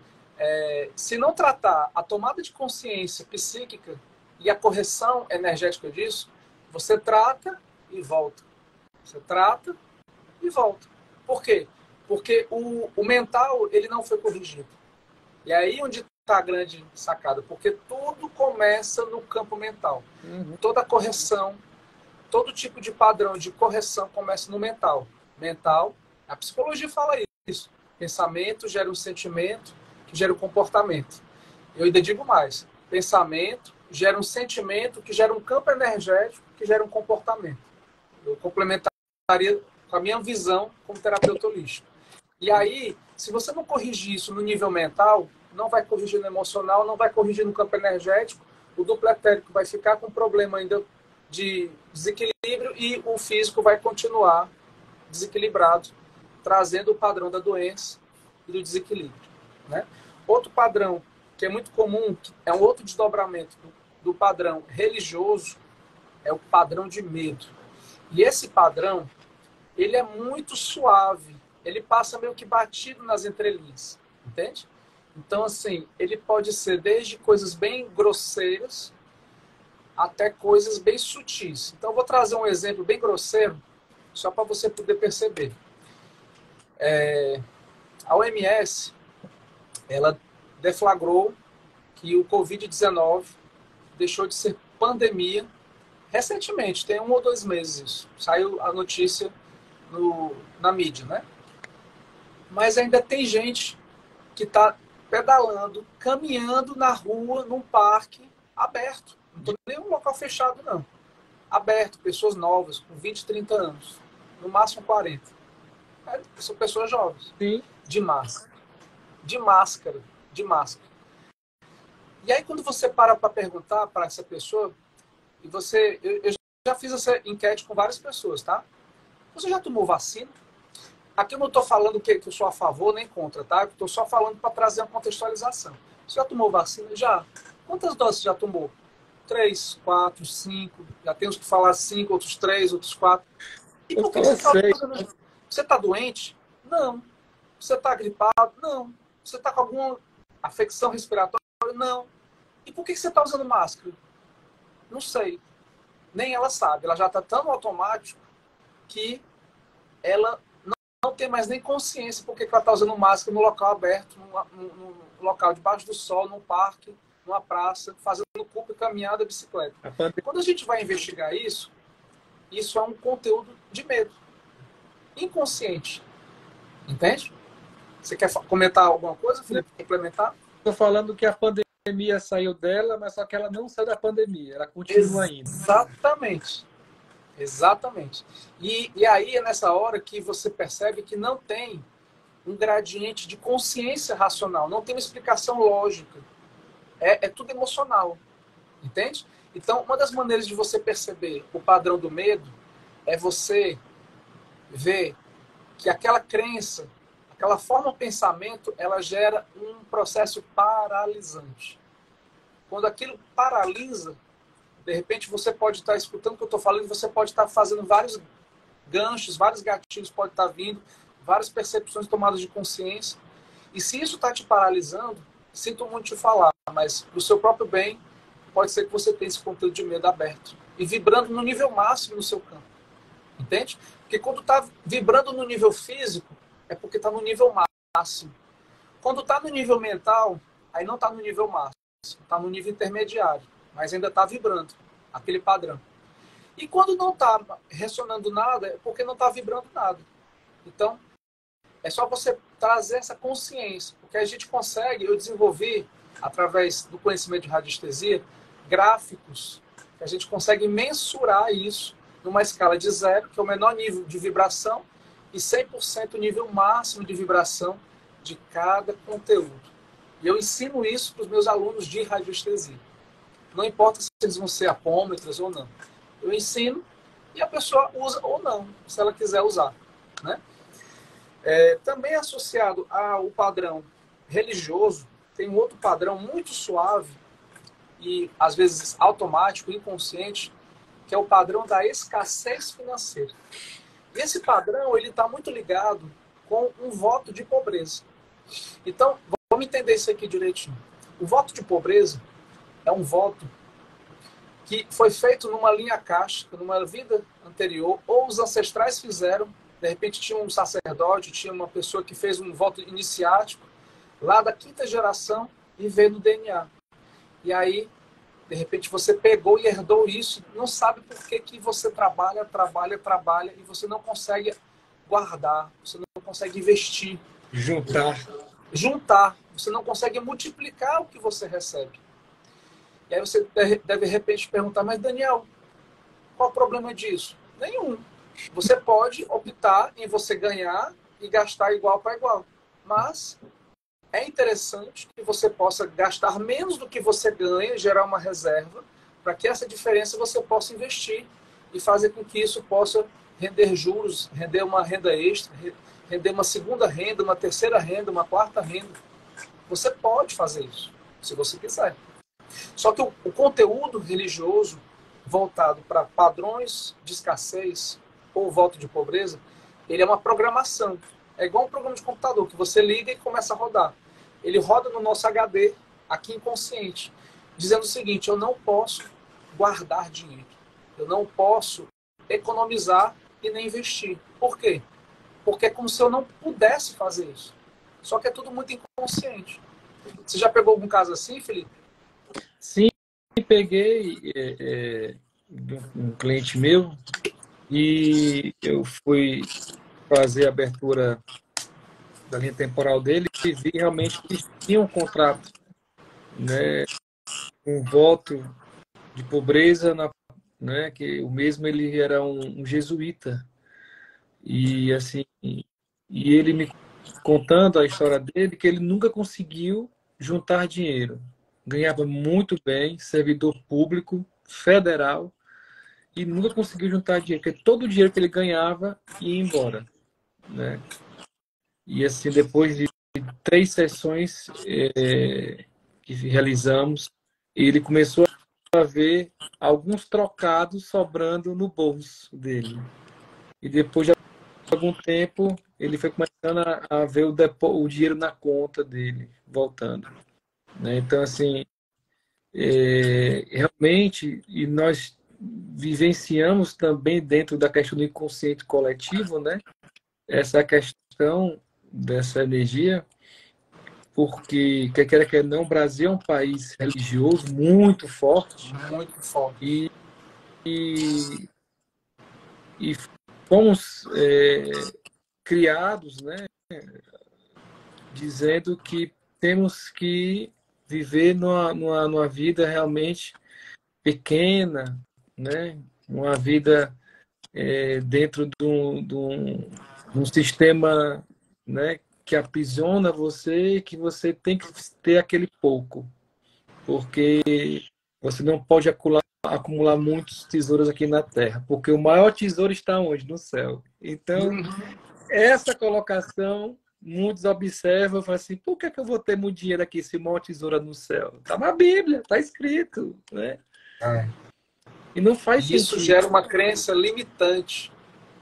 se não tratar a tomada de consciência psíquica e a correção energética disso, você trata e volta. Você trata e volta. Por quê? Porque o mental, ele não foi corrigido. E aí onde está a grande sacada, porque tudo começa no campo mental. Toda correção, todo tipo de padrão de correção começa no mental. Mental, a psicologia fala isso. Pensamento gera um sentimento, que gera um comportamento. Eu ainda digo mais. Pensamento gera um sentimento, que gera um campo energético, que gera um comportamento. Eu complementaria com a minha visão como terapeuta holístico. E aí, se você não corrigir isso no nível mental, não vai corrigir no emocional, não vai corrigir no campo energético, o duplo etérico vai ficar com problema ainda de desequilíbrio e o físico vai continuar desequilibrado, trazendo o padrão da doença e do desequilíbrio. Né? Outro padrão que é muito comum, que é um outro desdobramento do padrão religioso, é o padrão de medo. E esse padrão, ele é muito suave, ele passa meio que batido nas entrelinhas, entende? Então, assim, ele pode ser desde coisas bem grosseiras até coisas bem sutis. Então, eu vou trazer um exemplo bem grosseiro, só para você poder perceber. A OMS, ela deflagrou que o Covid-19 deixou de ser pandemia recentemente, tem 1 ou 2 meses isso. Saiu a notícia na mídia, né? Mas ainda tem gente que está pedalando, caminhando na rua, num parque aberto. Não estou nem um local fechado, não. Aberto, pessoas novas, com 20, 30 anos. No máximo 40. São pessoas jovens. Sim. De máscara. De máscara. De máscara. E aí, quando você para perguntar para essa pessoa, e você... Eu já fiz essa enquete com várias pessoas, tá? Você já tomou vacina? Aqui eu não estou falando que eu sou a favor nem contra, tá? Estou só falando para trazer uma contextualização. Você já tomou vacina? Já. Quantas doses já tomou? 3, 4, 5. Já temos que falar 5, outros 3, outros 4. E Eu por que falo você está sério. usando? Você está doente? Não. Você está gripado? Não. Você está com alguma afecção respiratória? Não. E por que você está usando máscara? Não sei. Nem ela sabe. Ela já está tão automático que ela não tem mais nem consciência porque ela está usando máscara no local aberto, no local debaixo do sol, num parque, numa praça, fazendo culpa, caminhada, bicicleta. Quando a gente vai investigar isso, isso é um conteúdo de medo. Inconsciente. Entende? Você quer comentar alguma coisa, Felipe? Complementar? Estou falando que a pandemia saiu dela, mas só que ela não saiu da pandemia. Ela continua ainda. Exatamente. Exatamente. E aí é nessa hora que você percebe que não tem um gradiente de consciência racional, não tem uma explicação lógica. É tudo emocional. Entende? Então, uma das maneiras de você perceber o padrão do medo é você ver que aquela crença, aquela forma de pensamento, ela gera um processo paralisante. Quando aquilo paralisa, de repente você pode estar escutando o que eu estou falando, você pode estar fazendo vários ganchos, vários gatilhos podem estar vindo, várias percepções tomadas de consciência. E se isso está te paralisando, sinto muito te falar, mas para o seu próprio bem, pode ser que você tenha esse conteúdo de medo aberto e vibrando no nível máximo no seu campo. Entende? Porque quando está vibrando no nível físico, é porque está no nível máximo. Quando está no nível mental, aí não está no nível máximo, está no nível intermediário, mas ainda está vibrando aquele padrão. E quando não está ressonando nada, é porque não está vibrando nada. Então, é só você trazer essa consciência, porque a gente consegue, eu desenvolvi, através do conhecimento de radiestesia, gráficos, que a gente consegue mensurar isso numa escala de 0, que é o menor nível de vibração, e 100% o nível máximo de vibração de cada conteúdo. E eu ensino isso para os meus alunos de radiestesia. Não importa se eles vão ser apômetras ou não. Eu ensino e a pessoa usa ou não, se ela quiser usar. Né? Também associado ao padrão religioso, tem um outro padrão muito suave e, às vezes, automático, inconsciente, que é o padrão da escassez financeira. E esse padrão ele está muito ligado com um voto de pobreza. Então, vamos entender isso aqui direitinho. O voto de pobreza é um voto que foi feito numa linha kástica, numa vida anterior, ou os ancestrais fizeram, de repente tinha um sacerdote, tinha uma pessoa que fez um voto iniciático, lá da 5ª geração, e veio no DNA. E aí, de repente, você pegou e herdou isso, não sabe por que que você trabalha, e você não consegue guardar, você não consegue investir. Juntar. Você não consegue multiplicar o que você recebe. E aí você deve, de repente, perguntar, mas Daniel, qual o problema disso? Nenhum. Você pode optar em você ganhar e gastar igual para igual. Mas é interessante que você possa gastar menos do que você ganha, gerar uma reserva, para que essa diferença você possa investir e fazer com que isso possa render juros, render uma renda extra, render uma segunda renda, uma terceira renda, uma quarta renda. Você pode fazer isso, se você quiser. Só que o conteúdo religioso voltado para padrões de escassez ou voto de pobreza, ele é uma programação. É igual um programa de computador, que você liga e começa a rodar. Ele roda no nosso HD, aqui inconsciente, dizendo o seguinte, eu não posso guardar dinheiro. Eu não posso economizar e nem investir. Por quê? Porque é como se eu não pudesse fazer isso. Só que é tudo muito inconsciente. Você já pegou algum caso assim, Felipe? Sim, peguei um cliente meu e eu fui fazer a abertura da linha temporal dele e vi realmente que tinha um contrato, né, um voto de pobreza, né, que o mesmo ele era um jesuíta e assim e ele me contando a história dele que ele nunca conseguiu juntar dinheiro, ganhava muito bem, servidor público federal e nunca conseguiu juntar dinheiro, porque todo o dinheiro que ele ganhava ia embora, né? E assim, depois de 3 sessões que realizamos, ele começou a ver alguns trocados sobrando no bolso dele. E depois de algum tempo, ele foi começando a ver o dinheiro na conta dele, voltando. Né? Então, assim, realmente, e nós vivenciamos também dentro da questão do inconsciente coletivo, né? Essa questão dessa energia, porque, quer queira, quer não, o Brasil é um país religioso muito forte Muito forte. e, e fomos criados, né, dizendo que temos que viver numa vida realmente pequena, né, uma vida dentro de um sistema, né, que aprisiona você, que você tem que ter aquele pouco, porque você não pode acumular muitos tesouros aqui na Terra, porque o maior tesouro está onde? No céu. Então, essa colocação, muitos observam e falam assim, por que eu vou ter muito dinheiro aqui se o maior tesouro é no céu? Está na Bíblia, está escrito, né? É. E não faz E isso sentido. gera uma crença limitante,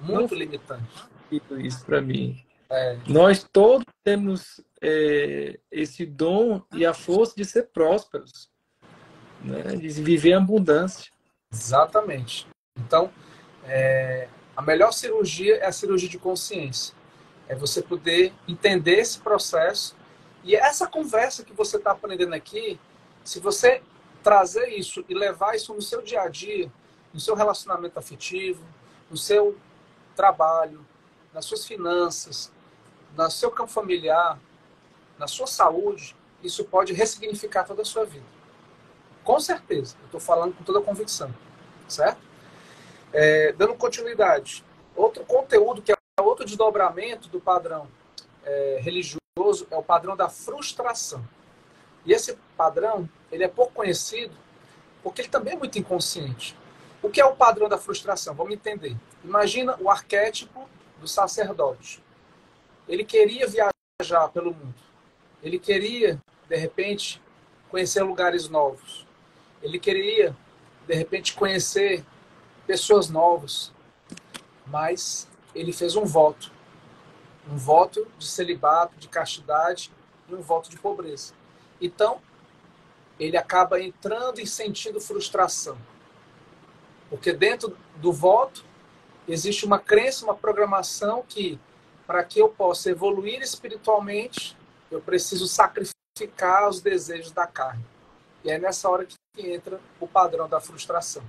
Não muito faz limitante. sentido isso para mim. É, Nós todos temos esse dom e a força de ser prósperos, né? De viver em abundância. exatamente. Então, a melhor cirurgia é a cirurgia de consciência. É você poder entender esse processo e essa conversa que você está aprendendo aqui, se você trazer isso e levar isso no seu dia a dia, no seu relacionamento afetivo, no seu trabalho, nas suas finanças, no seu campo familiar, na sua saúde, isso pode ressignificar toda a sua vida. Com certeza, eu estou falando com toda a convicção, certo? Dando continuidade, outro conteúdo que é outro desdobramento do padrão religioso é o padrão da frustração. E esse padrão, ele é pouco conhecido porque ele também é muito inconsciente. O que é o padrão da frustração? Vamos entender. Imagina o arquétipo do sacerdote. Ele queria viajar pelo mundo. Ele queria, de repente, conhecer lugares novos. Ele queria, de repente, conhecer pessoas novas. Mas ele fez um voto. Um voto de celibato, de castidade e um voto de pobreza. Então, ele acaba entrando e sentindo frustração. Porque dentro do voto existe uma crença, uma programação que, para que eu possa evoluir espiritualmente, eu preciso sacrificar os desejos da carne. E é nessa hora que entra o padrão da frustração.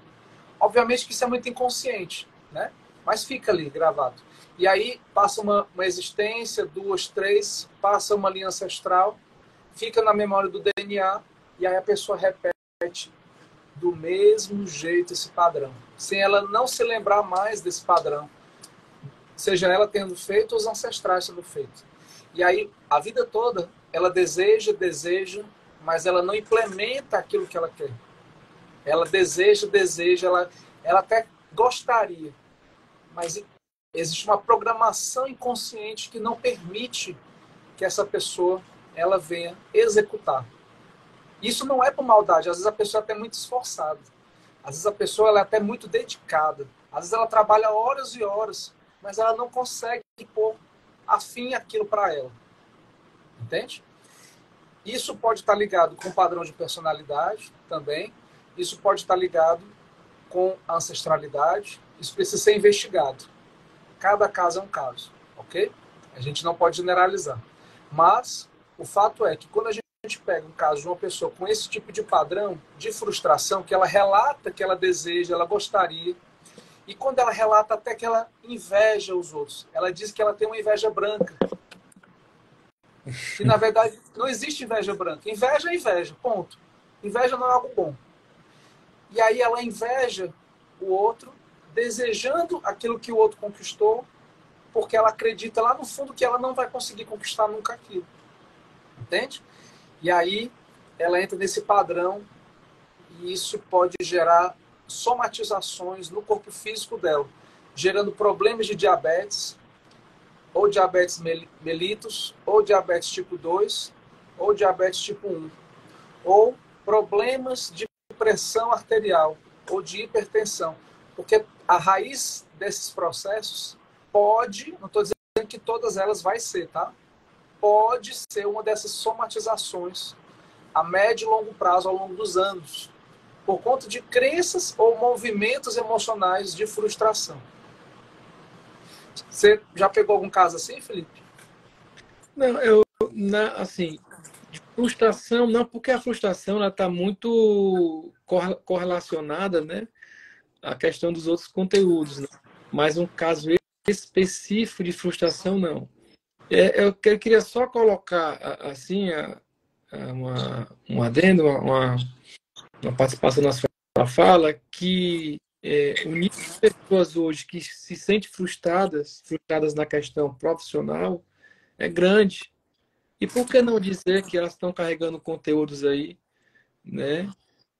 Obviamente que isso é muito inconsciente, né? Mas fica ali gravado. E aí passa uma existência, 2, 3, passa uma linha ancestral, fica na memória do DNA, e aí a pessoa repete do mesmo jeito esse padrão, sem ela não se lembrar mais desse padrão, seja ela tendo feito ou os ancestrais tendo feito. E aí a vida toda ela deseja, mas ela não implementa aquilo que ela quer. Ela deseja, ela até gostaria, mas existe uma programação inconsciente que não permite que essa pessoa ela venha executar. Isso não é por maldade, às vezes a pessoa é até muito esforçada. Às vezes a pessoa ela é até muito dedicada. Às vezes ela trabalha horas e horas, mas ela não consegue pôr a fim aquilo para ela. Entende? Isso pode estar ligado com o padrão de personalidade também. Isso pode estar ligado com a ancestralidade. Isso precisa ser investigado. Cada caso é um caso, ok? A gente não pode generalizar. Mas o fato é que quando a gente pega um caso de uma pessoa com esse tipo de padrão de frustração, que ela relata que ela deseja, ela gostaria, e quando ela relata até que ela inveja os outros, ela diz que ela tem uma inveja branca. E na verdade não existe inveja branca. Inveja é inveja, ponto. Inveja não é algo bom. E aí ela inveja o outro, desejando aquilo que o outro conquistou, porque ela acredita lá no fundo que ela não vai conseguir conquistar nunca aquilo. Entende? E aí ela entra nesse padrão e isso pode gerar somatizações no corpo físico dela, gerando problemas de diabetes, ou diabetes mellitus, ou diabetes tipo 2, ou diabetes tipo 1, ou problemas de pressão arterial ou de hipertensão. Porque a raiz desses processos pode, não estou dizendo que todas elas vai ser, tá? Pode ser uma dessas somatizações a médio e longo prazo, ao longo dos anos, por conta de crenças ou movimentos emocionais de frustração. Você já pegou algum caso assim, Felipe? Não, assim, de frustração, não, porque a frustração ela está muito correlacionada, né, à questão dos outros conteúdos, né? Mas um caso específico de frustração, não. Eu queria só colocar, assim, um adendo, uma participação na sua fala, que o nível de pessoas hoje que se sentem frustradas na questão profissional, é grande. E por que não dizer que elas estão carregando conteúdos aí, né,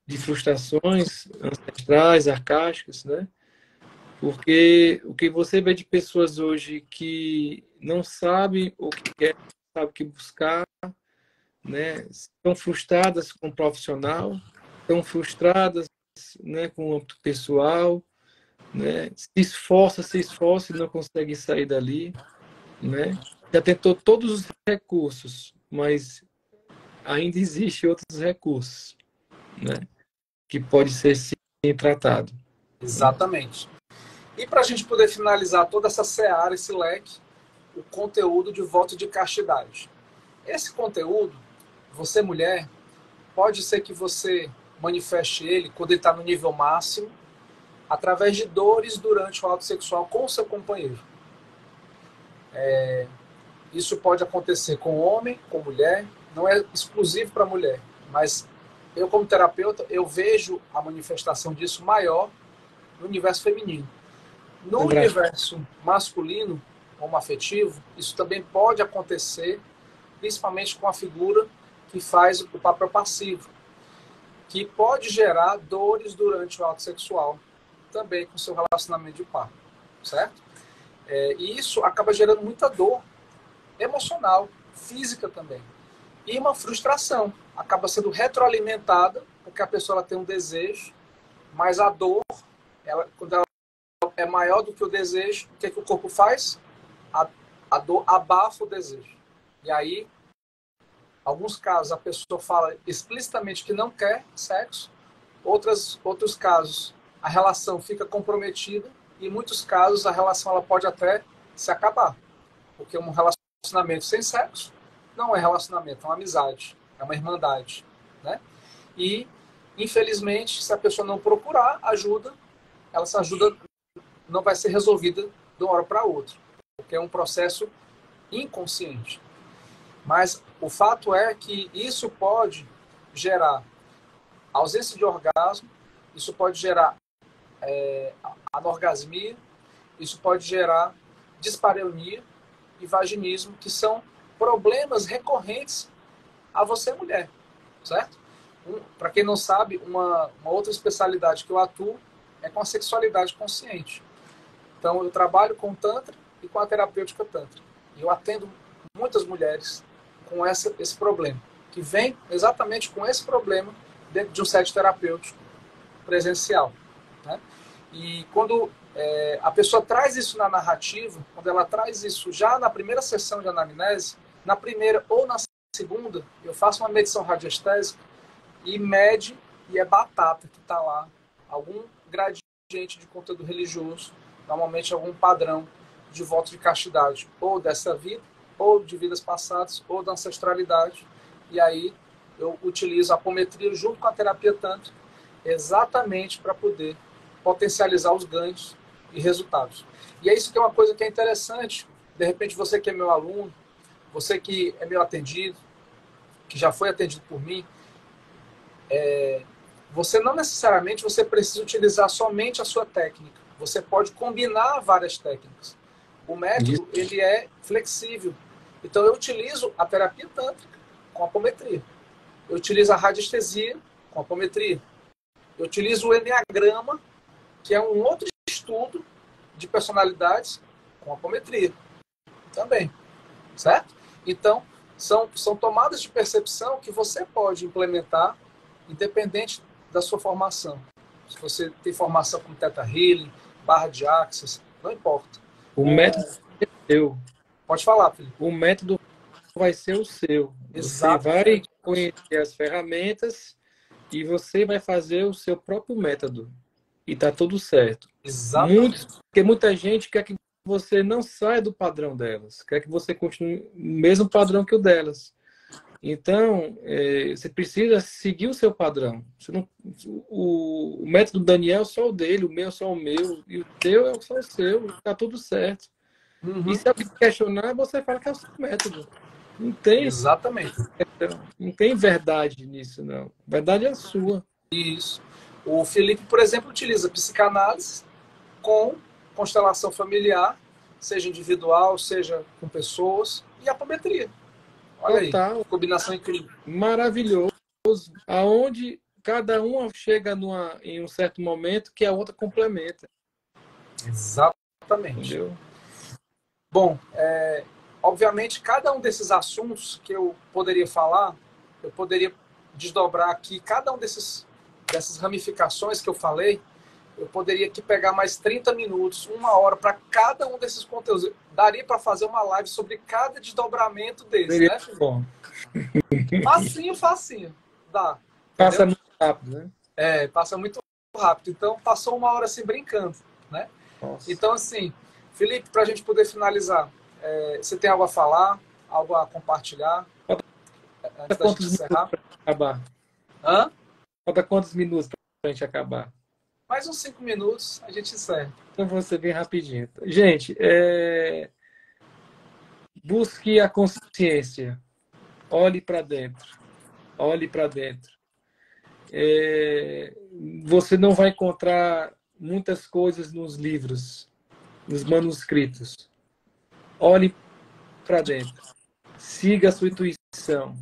de frustrações ancestrais, arcaicas, né? Porque o que você vê de pessoas hoje que não sabem o que quer, não sabem o que buscar, né? Estão frustradas com o profissional, estão frustradas, né, com o âmbito pessoal, né? Se esforça e não consegue sair dali, né? Já tentou todos os recursos, mas ainda existe outros recursos, né? Que pode ser sim tratado. Exatamente. E para a gente poder finalizar toda essa seara, esse leque, o conteúdo de voto de castidade. Esse conteúdo, você mulher, pode ser que você manifeste ele quando ele está no nível máximo, através de dores durante o ato sexual com o seu companheiro. Isso pode acontecer com homem, com mulher, não é exclusivo para mulher, mas eu como terapeuta, eu vejo a manifestação disso maior no universo feminino. No universo masculino, homoafetivo, isso também pode acontecer, principalmente com a figura que faz o papel passivo, que pode gerar dores durante o ato sexual, também com seu relacionamento de par, certo? E isso acaba gerando muita dor emocional, física também. E uma frustração, acaba sendo retroalimentada, porque a pessoa ela tem um desejo, mas a dor, quando ela é maior do que o desejo, o que o corpo faz? A dor abafa o desejo. E aí, alguns casos, a pessoa fala explicitamente que não quer sexo, outros casos, a relação fica comprometida, e em muitos casos, a relação ela pode até se acabar. Porque um relacionamento sem sexo não é relacionamento, é uma amizade, é uma irmandade, né? E, infelizmente, se a pessoa não procurar ajuda, essa ajuda não vai ser resolvida de uma hora para outra, porque é um processo inconsciente. Mas o fato é que isso pode gerar ausência de orgasmo, isso pode gerar anorgasmia, isso pode gerar dispareunia e vaginismo, que são problemas recorrentes a você, mulher, certo? Para quem não sabe, uma outra especialidade que eu atuo é com a sexualidade consciente. Então, eu trabalho com Tantra e com a terapêutica Tantra. E eu atendo muitas mulheres com esse problema, que vem exatamente com esse problema dentro de um set terapêutico presencial, né? E quando a pessoa traz isso na narrativa, quando ela traz isso já na primeira sessão de anamnese, na primeira ou na segunda, eu faço uma medição radiestésica e mede, e é batata que está lá, algum gradiente de conteúdo religioso, normalmente algum padrão de voto de castidade, ou dessa vida, ou de vidas passadas, ou da ancestralidade. E aí eu utilizo a apometria junto com a terapia tântrica, exatamente para poder potencializar os ganhos e resultados. E é isso que é uma coisa que é interessante. De repente, você que é meu aluno, você que é meu atendido, que já foi atendido por mim, você não necessariamente você precisa utilizar somente a sua técnica. Você pode combinar várias técnicas. O método ele é flexível. Então, eu utilizo a terapia tântrica com apometria. Eu utilizo a radiestesia com apometria. Eu utilizo o enneagrama, que é um outro estudo de personalidades com apometria também, certo? Então, são tomadas de percepção que você pode implementar independente da sua formação. Se você tem formação com Theta Healing, barra de Axis, não importa. O método é seu. Pode falar, Felipe. O método vai ser o seu. Você vai conhecer as ferramentas e você vai fazer o seu próprio método. E tá tudo certo. Exatamente. Porque muita gente quer que você não saia do padrão delas. Quer que você continue no mesmo padrão que o delas. Então, você precisa seguir o seu padrão. Você não, o método do Daniel é só o dele, o meu é só o meu, e o teu é só o seu. Tá tudo certo. Uhum. E se alguém questionar, você fala que é o seu método. Não tem, exatamente. Não tem verdade nisso, não. Verdade é a sua. Isso. O Felipe, por exemplo, utiliza psicanálise com constelação familiar, seja individual, seja com pessoas, e apometria. Olha Total. aí, combinação incrível. Maravilhoso. Aonde cada um chega em um certo momento que a outra complementa. Exatamente. Entendeu? Bom, obviamente, cada um desses assuntos que eu poderia falar, eu poderia desdobrar aqui, cada um dessas ramificações que eu falei, eu poderia aqui pegar mais 30 minutos, 1 hora para cada um desses conteúdos. Daria para fazer uma live sobre cada desdobramento desse, né? Bom. Facinho, facinho. Dá. Passa muito rápido, né? Passa muito rápido. Então, passou 1 hora assim brincando, né? Nossa. Então, assim, Felipe, para a gente poder finalizar, você tem algo a falar, algo a compartilhar? Falta quantos minutos para acabar? Hã? Falta quantos minutos para a gente acabar? Mais uns 5 minutos, a gente encerra. Então, vou ser bem rapidinho. Gente, busque a consciência. Olhe para dentro. Olhe para dentro. Você não vai encontrar muitas coisas nos livros, nos manuscritos. Olhe para dentro. Siga a sua intuição.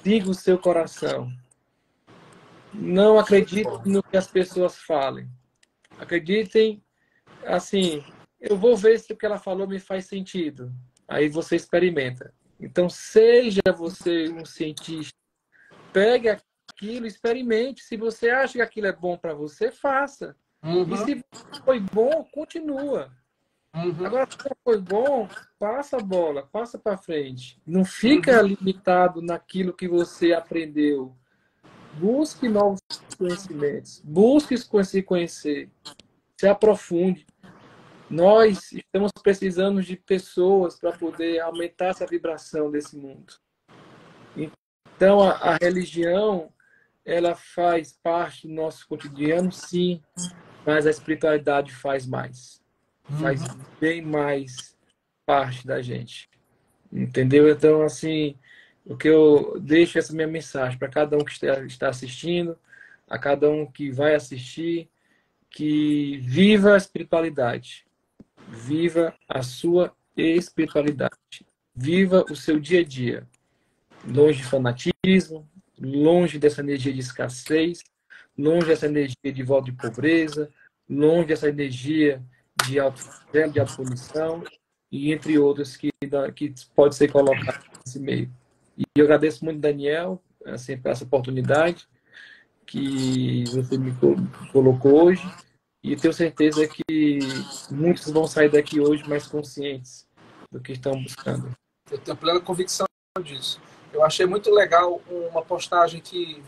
Siga o seu coração. Não acredite no que as pessoas falem. Acreditem, assim, eu vou ver se o que ela falou me faz sentido. Aí você experimenta. Então, seja você um cientista. Pegue aquilo, experimente. Se você acha que aquilo é bom para você, faça. Uhum. E se foi bom, continua. Uhum. Agora, se não foi bom, passa a bola, passa para frente. Não fica limitado naquilo que você aprendeu. Busque novos conhecimentos. Busque se conhecer. Se aprofunde. Nós estamos precisando de pessoas para poder aumentar essa vibração desse mundo. Então, a religião, ela faz parte do nosso cotidiano, sim, mas a espiritualidade faz mais. Faz bem mais parte da gente. Entendeu? Então, assim, o que eu deixo essa minha mensagem para cada um que está assistindo, a cada um que vai assistir, que viva a espiritualidade. Viva a sua espiritualidade. Viva o seu dia a dia. Longe de fanatismo, longe dessa energia de escassez, longe dessa energia de volta de pobreza, longe dessa energia de autopunição e entre outras que pode ser colocado nesse meio. E eu agradeço muito, Daniel, assim, por essa oportunidade que você me colocou hoje. E tenho certeza que muitos vão sair daqui hoje mais conscientes do que estão buscando. Eu tenho plena convicção disso. Eu achei muito legal uma postagem que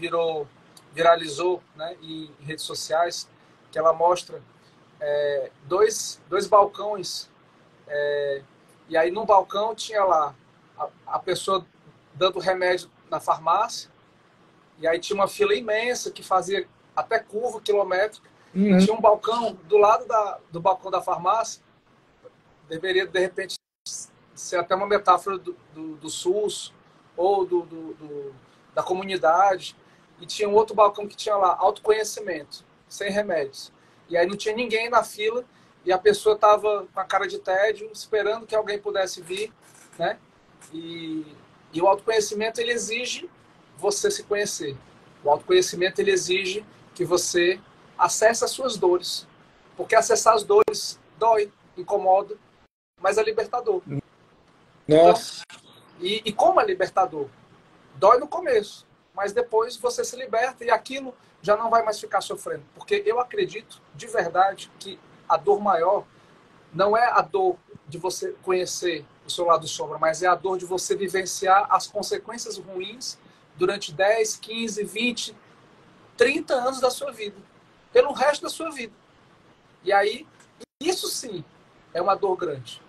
viralizou, né, em redes sociais, que ela mostra dois balcões, e aí num balcão tinha lá a pessoa dando remédio na farmácia, e aí tinha uma fila imensa que fazia até curva quilométrica. E tinha um balcão do lado do balcão da farmácia, deveria de repente ser até uma metáfora do SUS ou da comunidade, e tinha um outro balcão que tinha lá autoconhecimento, sem remédios. E aí não tinha ninguém na fila, e a pessoa estava com a cara de tédio, esperando que alguém pudesse vir, né? E o autoconhecimento, ele exige você se conhecer. O autoconhecimento, ele exige que você acesse as suas dores. Porque acessar as dores dói, incomoda, mas é libertador. Nossa! Então, e como é libertador? Dói no começo, mas depois você se liberta e aquilo já não vai mais ficar sofrendo. Porque eu acredito, de verdade, que a dor maior não é a dor de você conhecer o seu lado sombra, mas é a dor de você vivenciar as consequências ruins durante 10, 15, 20, 30 anos da sua vida, pelo resto da sua vida. E aí, isso sim é uma dor grande.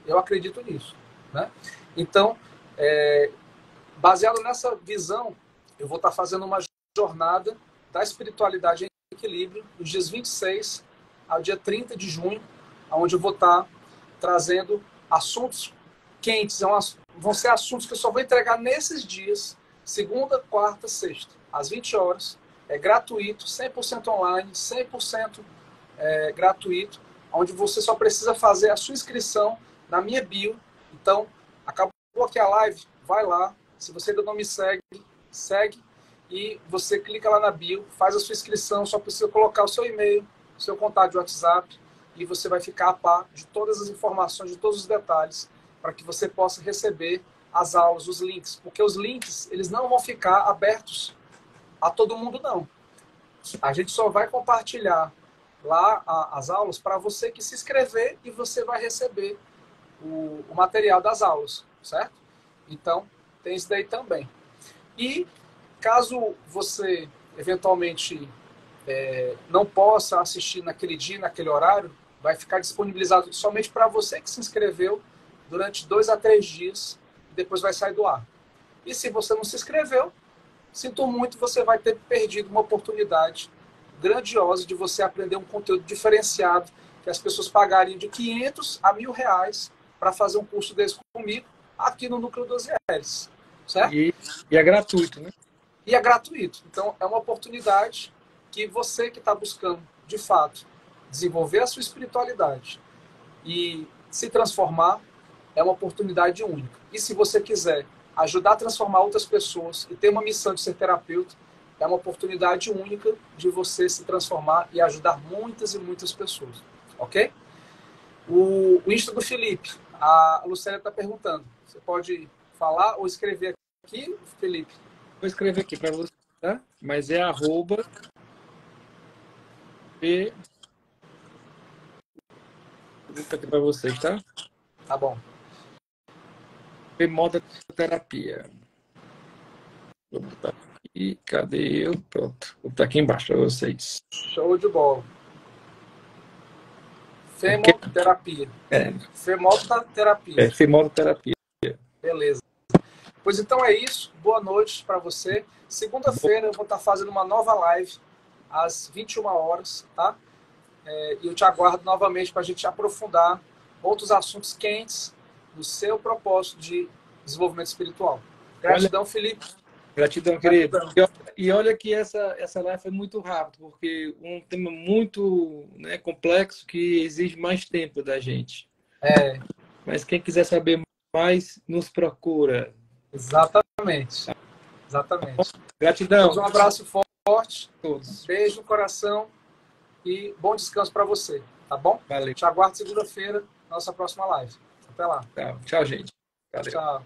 Eu acredito nisso, né? Então, baseado nessa visão, eu vou estar fazendo uma jornada da espiritualidade em equilíbrio dos dias 26 ao dia 30 de junho, onde eu vou estar trazendo assuntos quentes. Vão ser assuntos que eu só vou entregar nesses dias, segunda, quarta, sexta, às 20 horas. É gratuito, 100% online, 100% gratuito, onde você só precisa fazer a sua inscrição na minha bio. Então, acabou aqui a live, vai lá. Se você ainda não me segue, segue. E você clica lá na bio, faz a sua inscrição, só precisa colocar o seu e-mail, o seu contato de WhatsApp, e você vai ficar a par de todas as informações, de todos os detalhes, para que você possa receber as aulas, os links. Porque os links, eles não vão ficar abertos a todo mundo, não. A gente só vai compartilhar lá as aulas para você que se inscrever e você vai receber o material das aulas, certo? Então, tem isso daí também. E caso você, eventualmente, não possa assistir naquele dia, naquele horário, vai ficar disponibilizado somente para você que se inscreveu durante 2 a 3 dias e depois vai sair do ar. E se você não se inscreveu, sinto muito, você vai ter perdido uma oportunidade grandiosa de você aprender um conteúdo diferenciado, que as pessoas pagarem de 500 a R$1.000 para fazer um curso desse comigo aqui no Núcleo 12Ls, certo? E é gratuito, né? E é gratuito. Então, é uma oportunidade que você que está buscando, de fato, desenvolver a sua espiritualidade e se transformar, é uma oportunidade única. E se você quiser ajudar a transformar outras pessoas e ter uma missão de ser terapeuta, é uma oportunidade única de você se transformar e ajudar muitas e muitas pessoas. Ok? O Insta do Felipe, a Lucélia está perguntando. Você pode falar ou escrever aqui, Felipe? Vou escrever aqui para você, tá? Mas é @ P. Vou botar aqui para vocês, tá? Tá bom. Femoterapia. Vou botar aqui. Cadê eu? Pronto. Vou botar aqui embaixo para vocês. Show de bola. Femoterapia. Femoterapia. Femoterapia. Beleza. Pois então é isso. Boa noite para você. Segunda-feira eu vou estar fazendo uma nova live às 21 horas, tá? E eu te aguardo novamente para a gente aprofundar outros assuntos quentes do seu propósito de desenvolvimento espiritual. Gratidão, Felipe. Gratidão, querido. E olha que essa live foi muito rápido, porque um tema muito, né, complexo que exige mais tempo da gente. Mas quem quiser saber mais, nos procura. Exatamente. Exatamente. Gratidão. Um abraço forte. Todos. Beijo no coração e bom descanso para você, tá bom? Valeu. Te aguardo segunda-feira, nossa próxima live. Até lá. Tchau, gente. Valeu. Tchau.